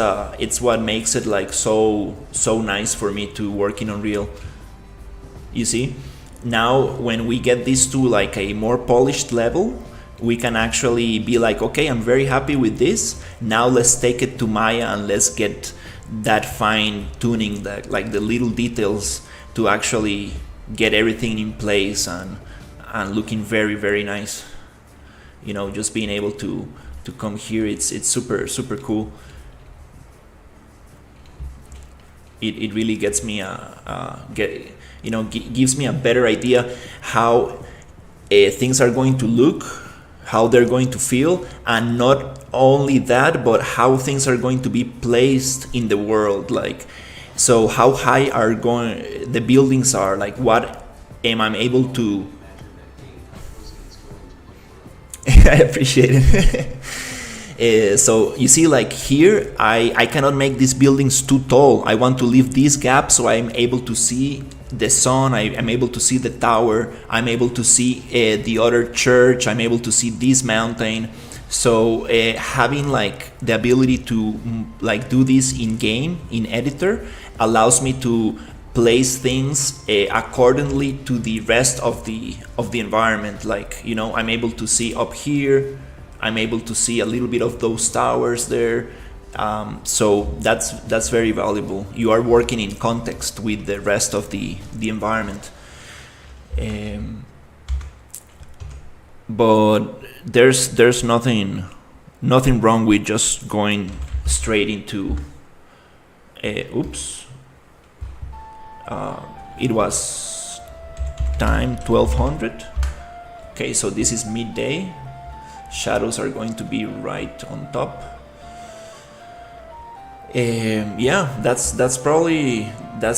what makes it like so nice for me to work in Unreal. You see, now when we get this to like a more polished level, we can actually be like, okay, I'm very happy with this. Now let's take it to Maya and let's get that fine tuning, that like the little details to actually get everything in place and looking very, very nice. Just being able to come here, it's super, super cool. It really gets me gives me a better idea how things are going to look, how they're going to feel, and not only that, but how things are going to be placed in the world. Like, so how high are the buildings are, like what am I able to I appreciate it. So you see, like here, I cannot make these buildings too tall. I want to leave these gaps so I'm able to see the sun. I'm able to see the tower. I'm able to see the other church. I'm able to see this mountain. So having like the ability to like do this in game, in editor, allows me to place things accordingly to the rest of the environment. Like, I'm able to see up here, I'm able to see a little bit of those towers there, So that's very valuable. You are working in context with the rest of the environment. But there's nothing wrong with just going straight into oops, it was time 1200. Okay, so this is midday. Shadows are going to be right on top. Yeah, that's probably the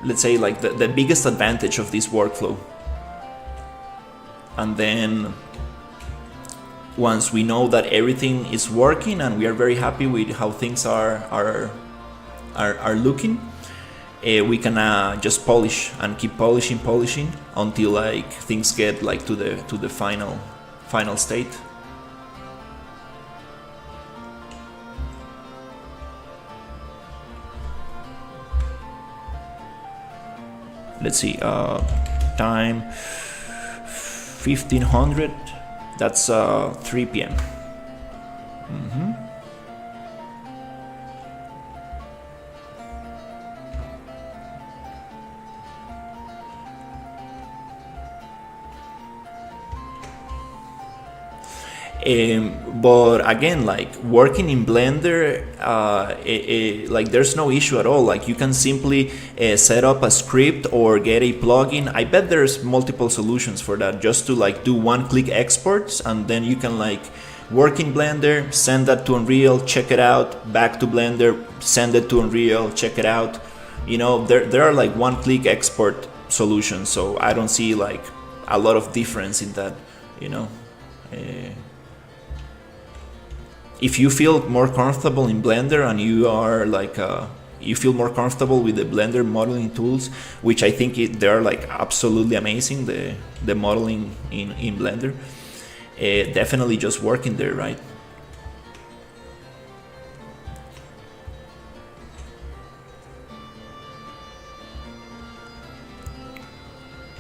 let's say like the biggest advantage of this workflow. And then once we know that everything is working and we are very happy with how things are looking, we can just polish and keep polishing until like things get like to the final state. Let's see, time 1500. That's 3 p.m. But again, like working in Blender, like there's no issue at all. Like you can simply set up a script or get a plugin. I bet there's multiple solutions for that, just to like do one-click exports, and then you can like work in Blender, send that to Unreal, check it out, back to Blender, send it to Unreal, check it out. You know, there are like one-click export solutions, so I don't see like a lot of difference in that, you know. If you feel more comfortable in Blender and you are like you feel more comfortable with the Blender modeling tools, which I think they're like absolutely amazing, the modeling in Blender, definitely just work in there, right?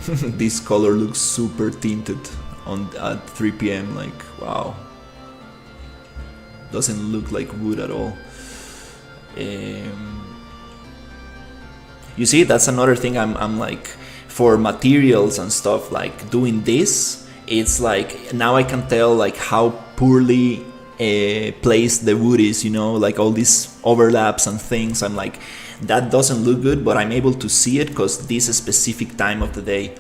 This color looks super tinted at 3 p.m. like wow. Doesn't look like wood at all. You see, that's another thing. I'm like, for materials and stuff, like doing this, it's like now I can tell like how poorly placed the wood is, you know, like all these overlaps and things. I'm like, that doesn't look good, but I'm able to see it because this specific time of the day,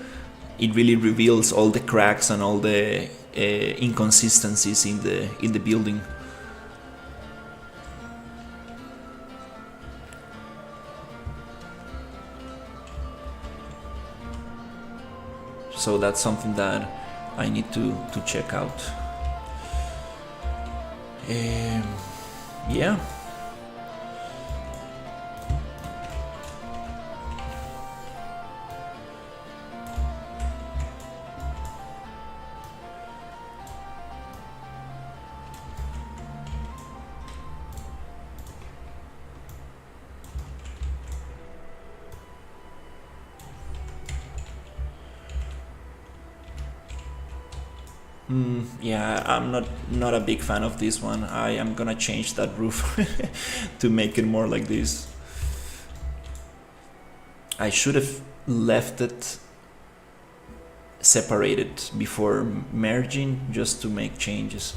it really reveals all the cracks and all the inconsistencies in the building. So that's something that I need to check out. Yeah. Yeah, I'm not a big fan of this one. I am gonna change that roof to make it more like this. I should have left it separated before merging, just to make changes.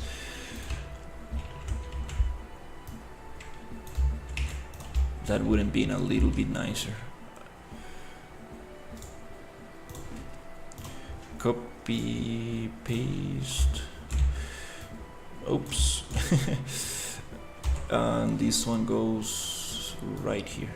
That wouldn't been a little bit nicer. Copy, paste. Oops. And this one goes right here.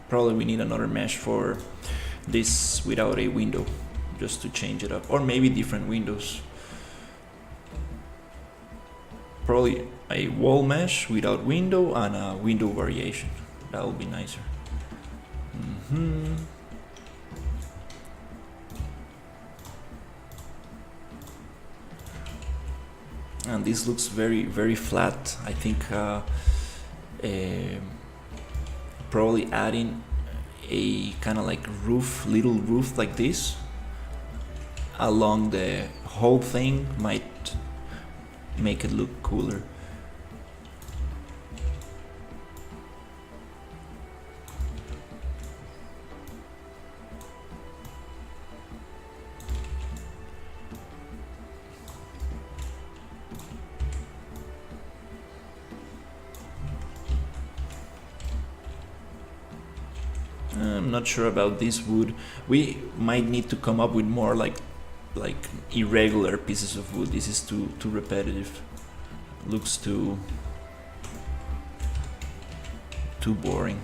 Probably we need another mesh for this without a window, just to change it up, or maybe different windows. Probably a wall mesh without window and a window variation. That would be nicer. man, this looks very, very flat. I think probably adding a kind of like roof, little roof like this along the whole thing might make it look cooler. I'm not sure about this wood. We might need to come up with more like irregular pieces of wood. This is too repetitive. Looks too boring.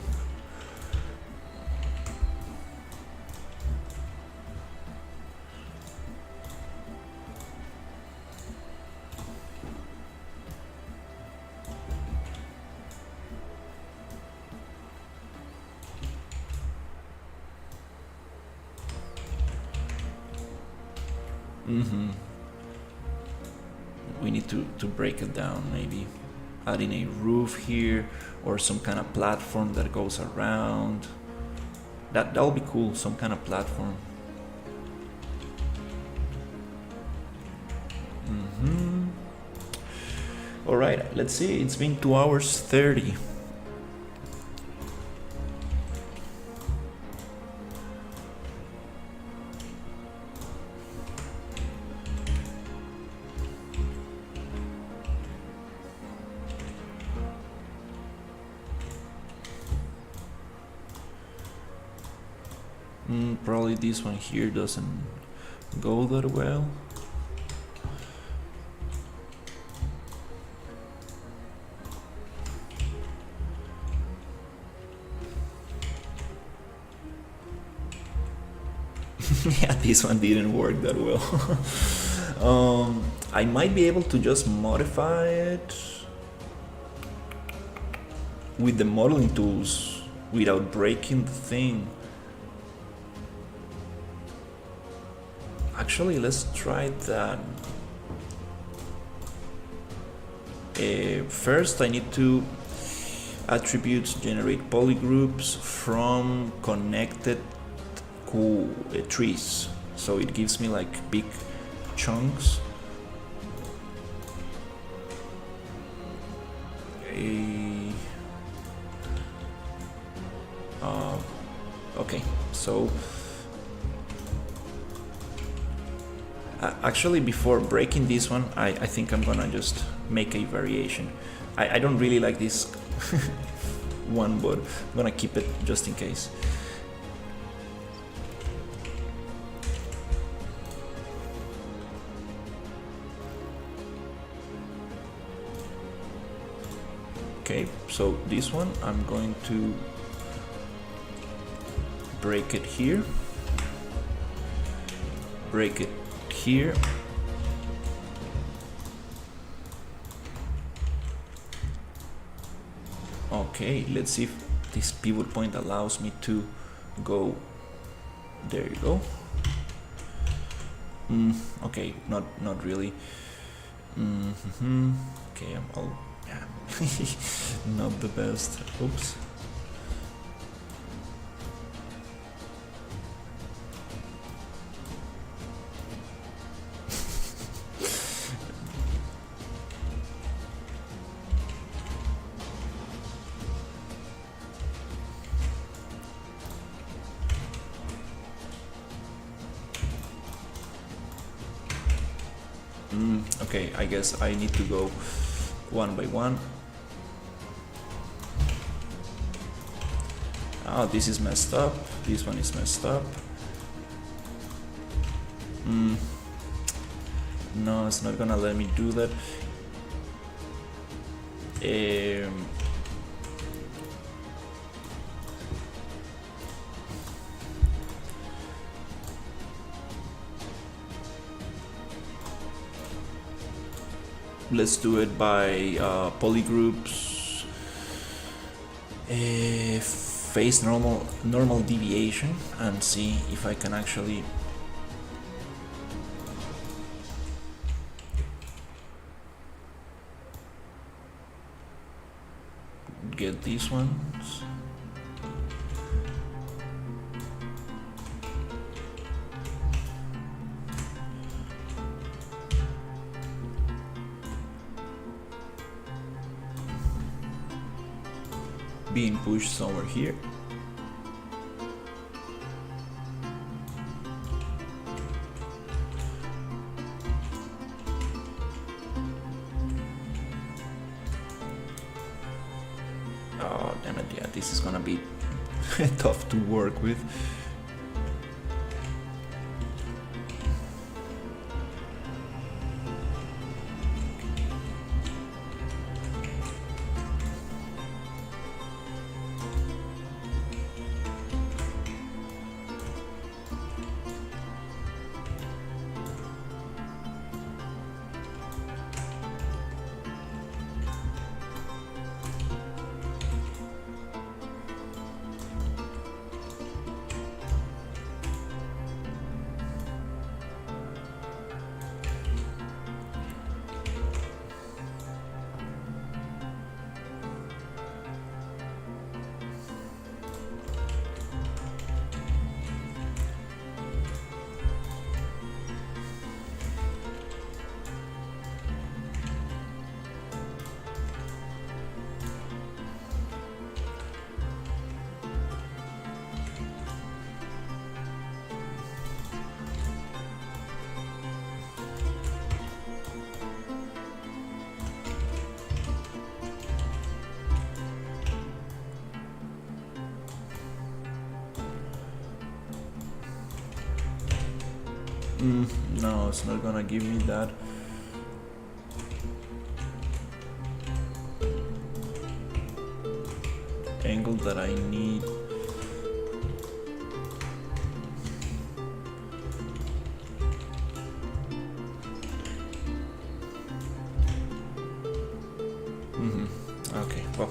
We need to break it down, maybe adding a roof here or some kind of platform that goes around. That'll be cool, some kind of platform. All right, let's see. It's been 2 hours 30. Probably this one here doesn't go that well. Yeah, this one didn't work that well. I might be able to just modify it with the modeling tools without breaking the thing. Actually, let's try that. First, I need to attributes generate polygroups from connected trees. So it gives me like big chunks. Okay, so actually before breaking this one, I think I'm gonna just make a variation. I don't really like this one, but I'm gonna keep it just in case. Okay, so this one I'm going to break it here, break it here, okay, let's see if this pivot point allows me to go. There you go. Okay, not really. Okay, I'm all, yeah. Not the best. Oops. Okay, I guess I need to go one by one. Oh, this is messed up. This one is messed up. No, it's not gonna let me do that. Let's do it by polygroups, face normal deviation, and see if I can actually get these ones. Being pushed somewhere here. Oh damn it, yeah, this is gonna be tough to work with. No, it's not gonna give me that. Angle that I need. Okay, well.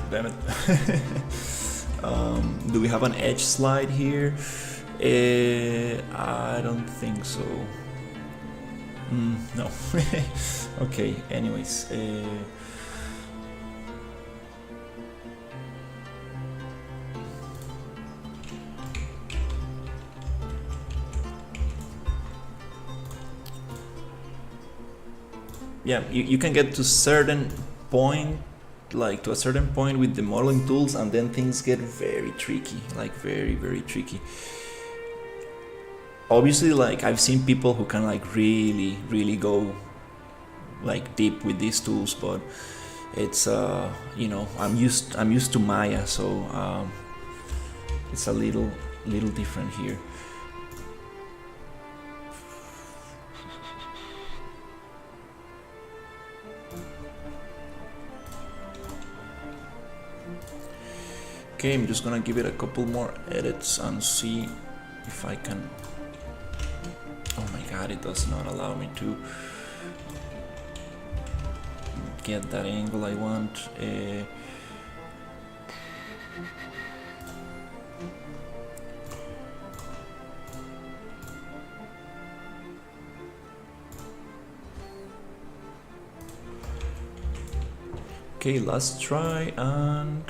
Damn it. Do we have an edge slide here? I don't think so. No. Okay, anyways. Yeah, you can get to certain point, like to a certain point with the modeling tools, and then things get very tricky, like very tricky. Obviously, like I've seen people who can like really go like deep with these tools, but it's you know, I'm used to Maya, so it's a little different here. Okay, I'm just gonna give it a couple more edits and see if I can. Oh my god, it does not allow me to get that angle I want. Okay, last try, and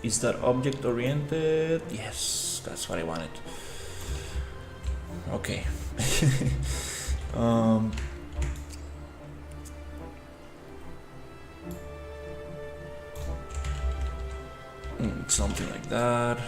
is that object oriented? Yes, that's what I wanted. Okay. something like that.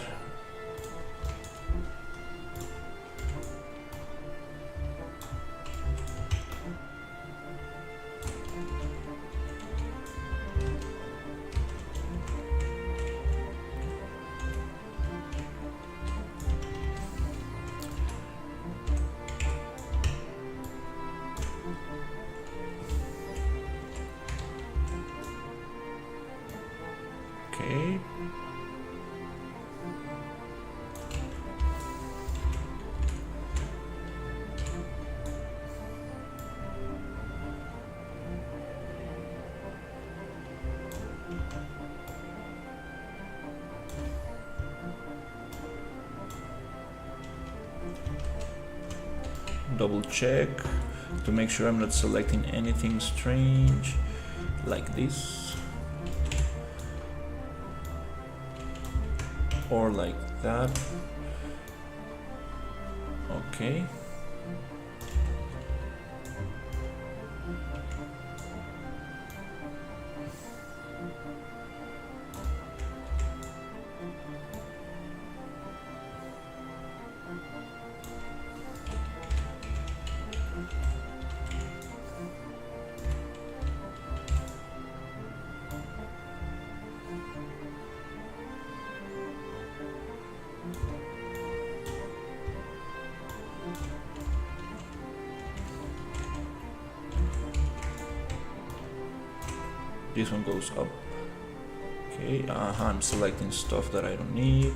Okay. Double check to make sure I'm not selecting anything strange like this or like that. Okay. This one goes up. Okay, I'm selecting stuff that I don't need.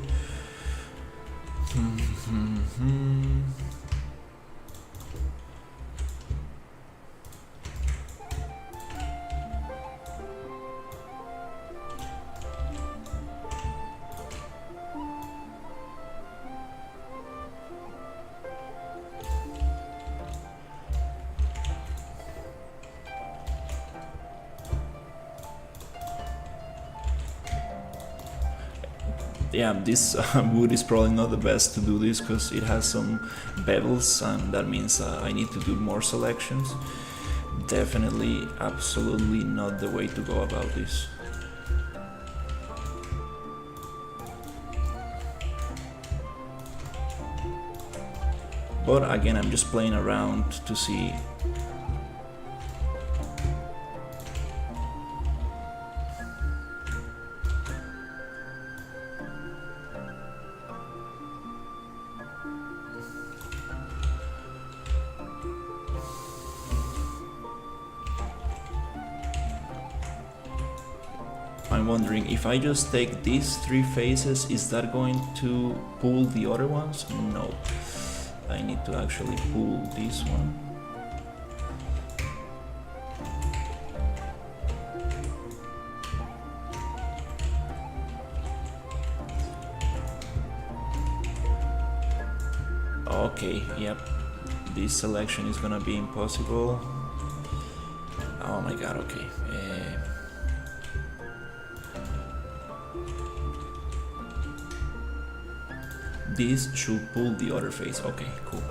Yeah, this wood is probably not the best to do this because it has some bevels, and that means I need to do more selections. Definitely, absolutely not the way to go about this. But again, I'm just playing around to see. I'm wondering if I just take these three faces, is that going to pull the other ones? No. I need to actually pull this one. Okay, yep. This selection is gonna be impossible. Oh my god, okay. This should pull the other face. Okay, cool.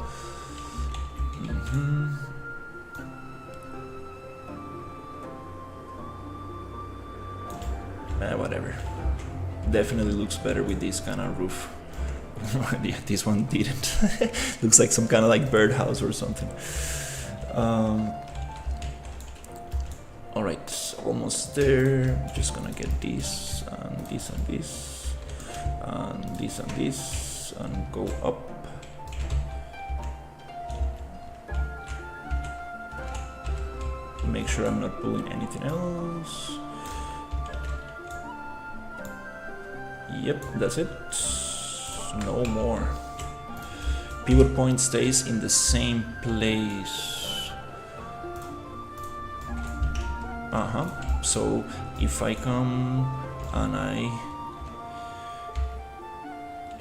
Whatever. Definitely looks better with this kind of roof. Yeah, this one didn't. Looks like some kind of like birdhouse or something. Alright, almost there. Just gonna get this and this and this and this and this and go up. Make sure I'm not pulling anything else. Yep, that's it. No more. Pivot point stays in the same place. So if I come and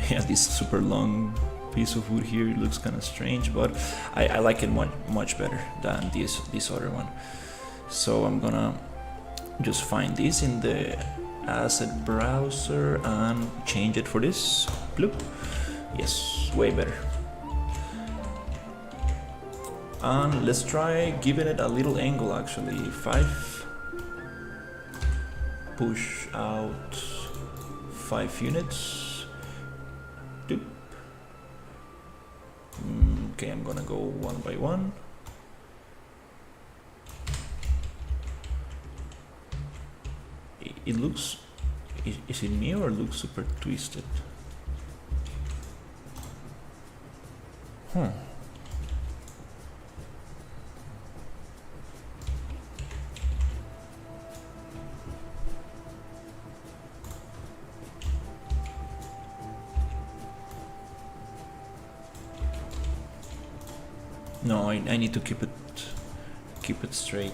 yeah, this super long piece of wood here, it looks kind of strange, but I like it much better than this other one. So I'm gonna just find this in the asset browser and change it for this. Bloop. Yes, way better. And let's try giving it a little angle actually. 5. Push out 5 units. Doop. Okay, I'm gonna go one by one. It looks, is it me or it looks super twisted? No, I need to keep it straight.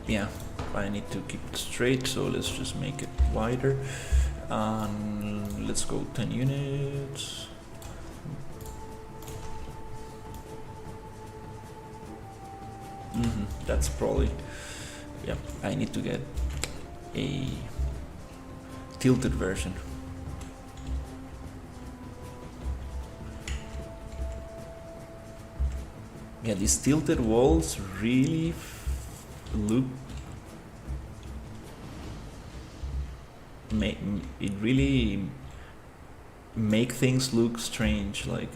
Yeah, I need to keep it straight, so let's just make it wider. Let's go 10 units. That's probably, yeah, I need to get a tilted version. Yeah, these tilted walls really look, it really make things look strange. Like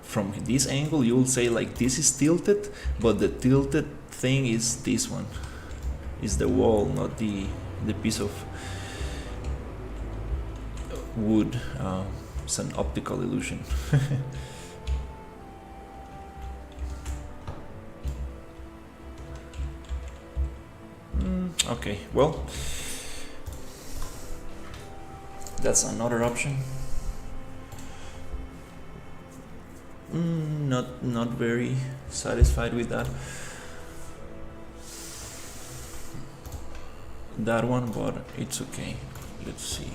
from this angle you'll say like this is tilted, but the tilted thing is this one, is the wall, not the piece of wood. It's an optical illusion. Okay, well, that's another option. Not very satisfied with that one, but it's okay. Let's see.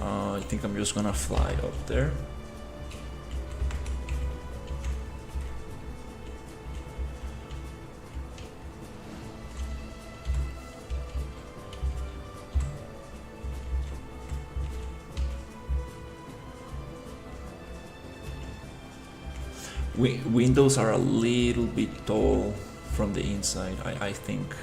I think I'm just gonna fly up there. Windows are a little bit tall from the inside, I think.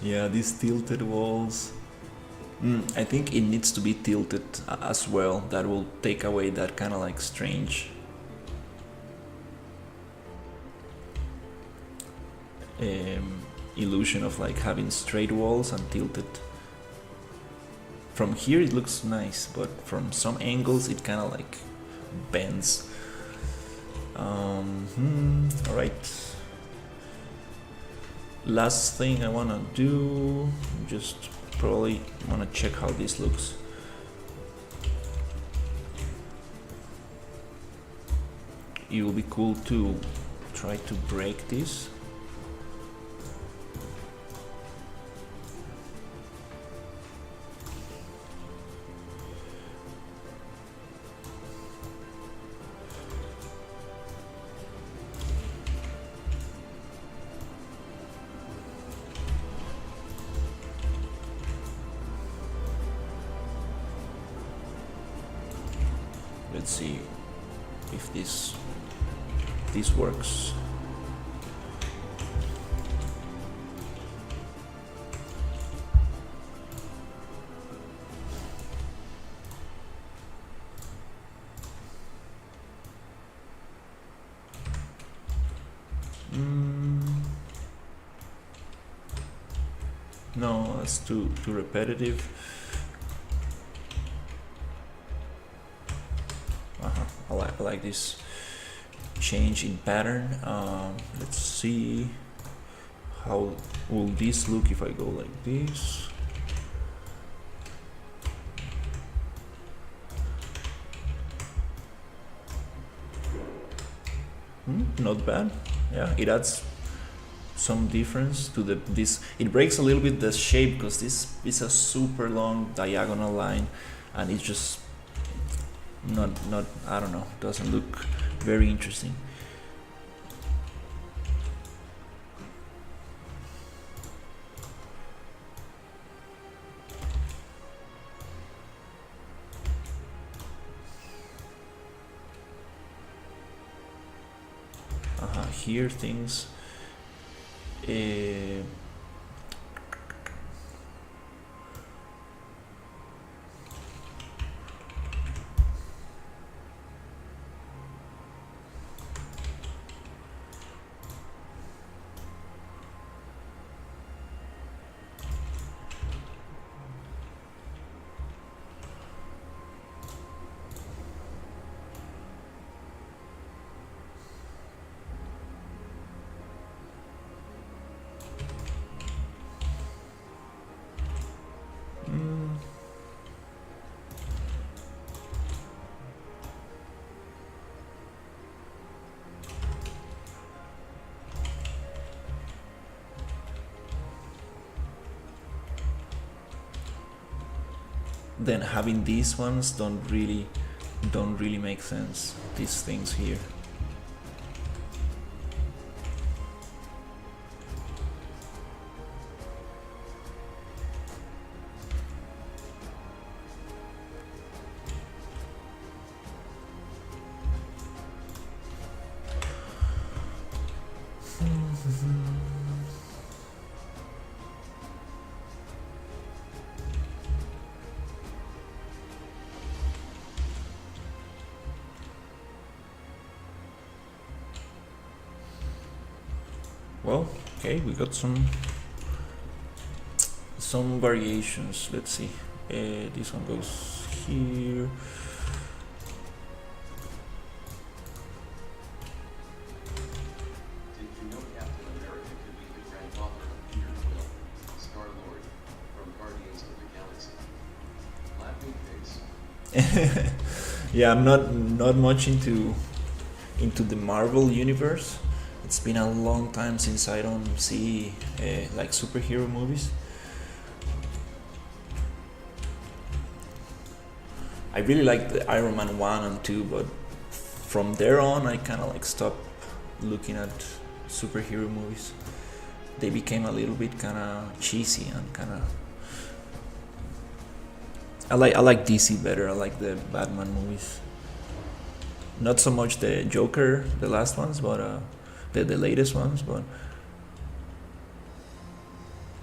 Yeah, these tilted walls. I think it needs to be tilted as well. That will take away that kind of like strange illusion of like having straight walls and tilted. From here it looks nice, but from some angles it kind of like bends. Alright. Last thing I wanna do, just probably wanna check how this looks. It will be cool to try to break this. Let's see if this works. No, that's too repetitive. I like this change in pattern. Let's see how will this look if I go like this. Not bad. Yeah, it adds some difference to this. It breaks a little bit the shape because this is a super long diagonal line, and it's just not I don't know, doesn't look very interesting. Here things then having these ones don't really make sense, these things here. Well, okay, we got some variations. Let's see. This one goes here. Did you know Captain America could be the grandfather of Peter Quill, Star-Lord, from Guardians of the Galaxy? Laughing face. Yeah, I'm not much into the Marvel universe. It's been a long time since I don't see like superhero movies. I really liked the Iron Man 1 and 2, but from there on I kind of like stopped looking at superhero movies. They became a little bit kind of cheesy and kind of... I like DC better. I like the Batman movies. Not so much the Joker, the last ones, but the latest ones, but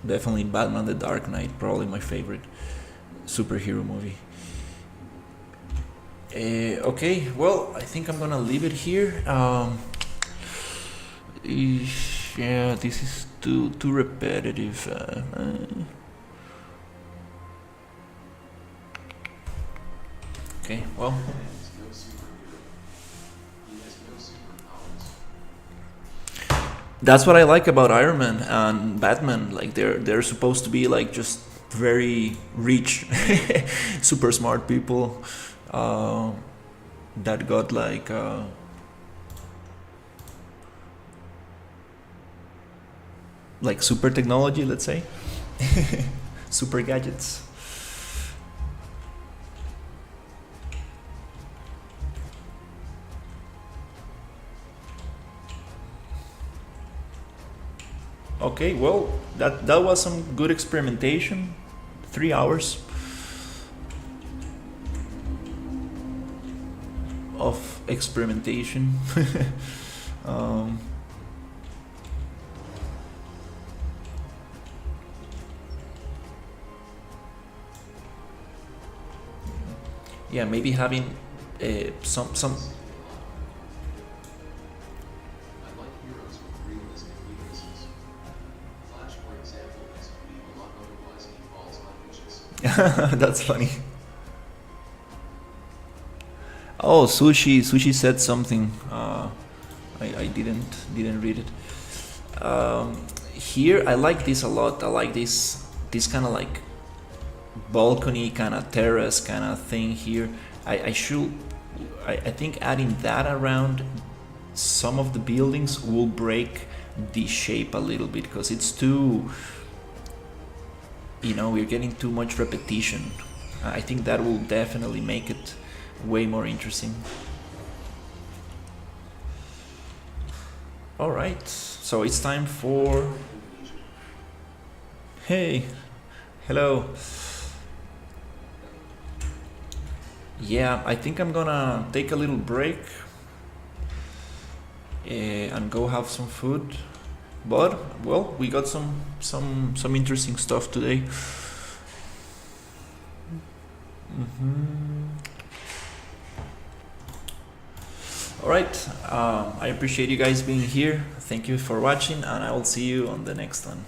definitely Batman the Dark Knight, probably my favorite superhero movie. Okay, well, I think I'm gonna leave it here. Yeah, this is too repetitive. Okay, well. That's what I like about Iron Man and Batman. Like they're supposed to be like just very rich, super smart people that got like super technology, let's say, super gadgets. Okay, well, that was some good experimentation. 3 hours of experimentation. Yeah, maybe having some. I like heroes with realistic weaknesses. Flash, for example, is weak a lot, otherwise he falls unconscious. That's funny. Oh, sushi said something. I didn't read it. Here I like this a lot. I like this kind of like balcony kind of terrace kind of thing here. I think adding that around some of the buildings will break the shape a little bit because it's too, we're getting too much repetition. I think that will definitely make it way more interesting. All right, so it's time for, hey, hello. Yeah, I think I'm gonna take a little break and go have some food. But well, we got some interesting stuff today. All right, I appreciate you guys being here. Thank you for watching, and I will see you on the next one.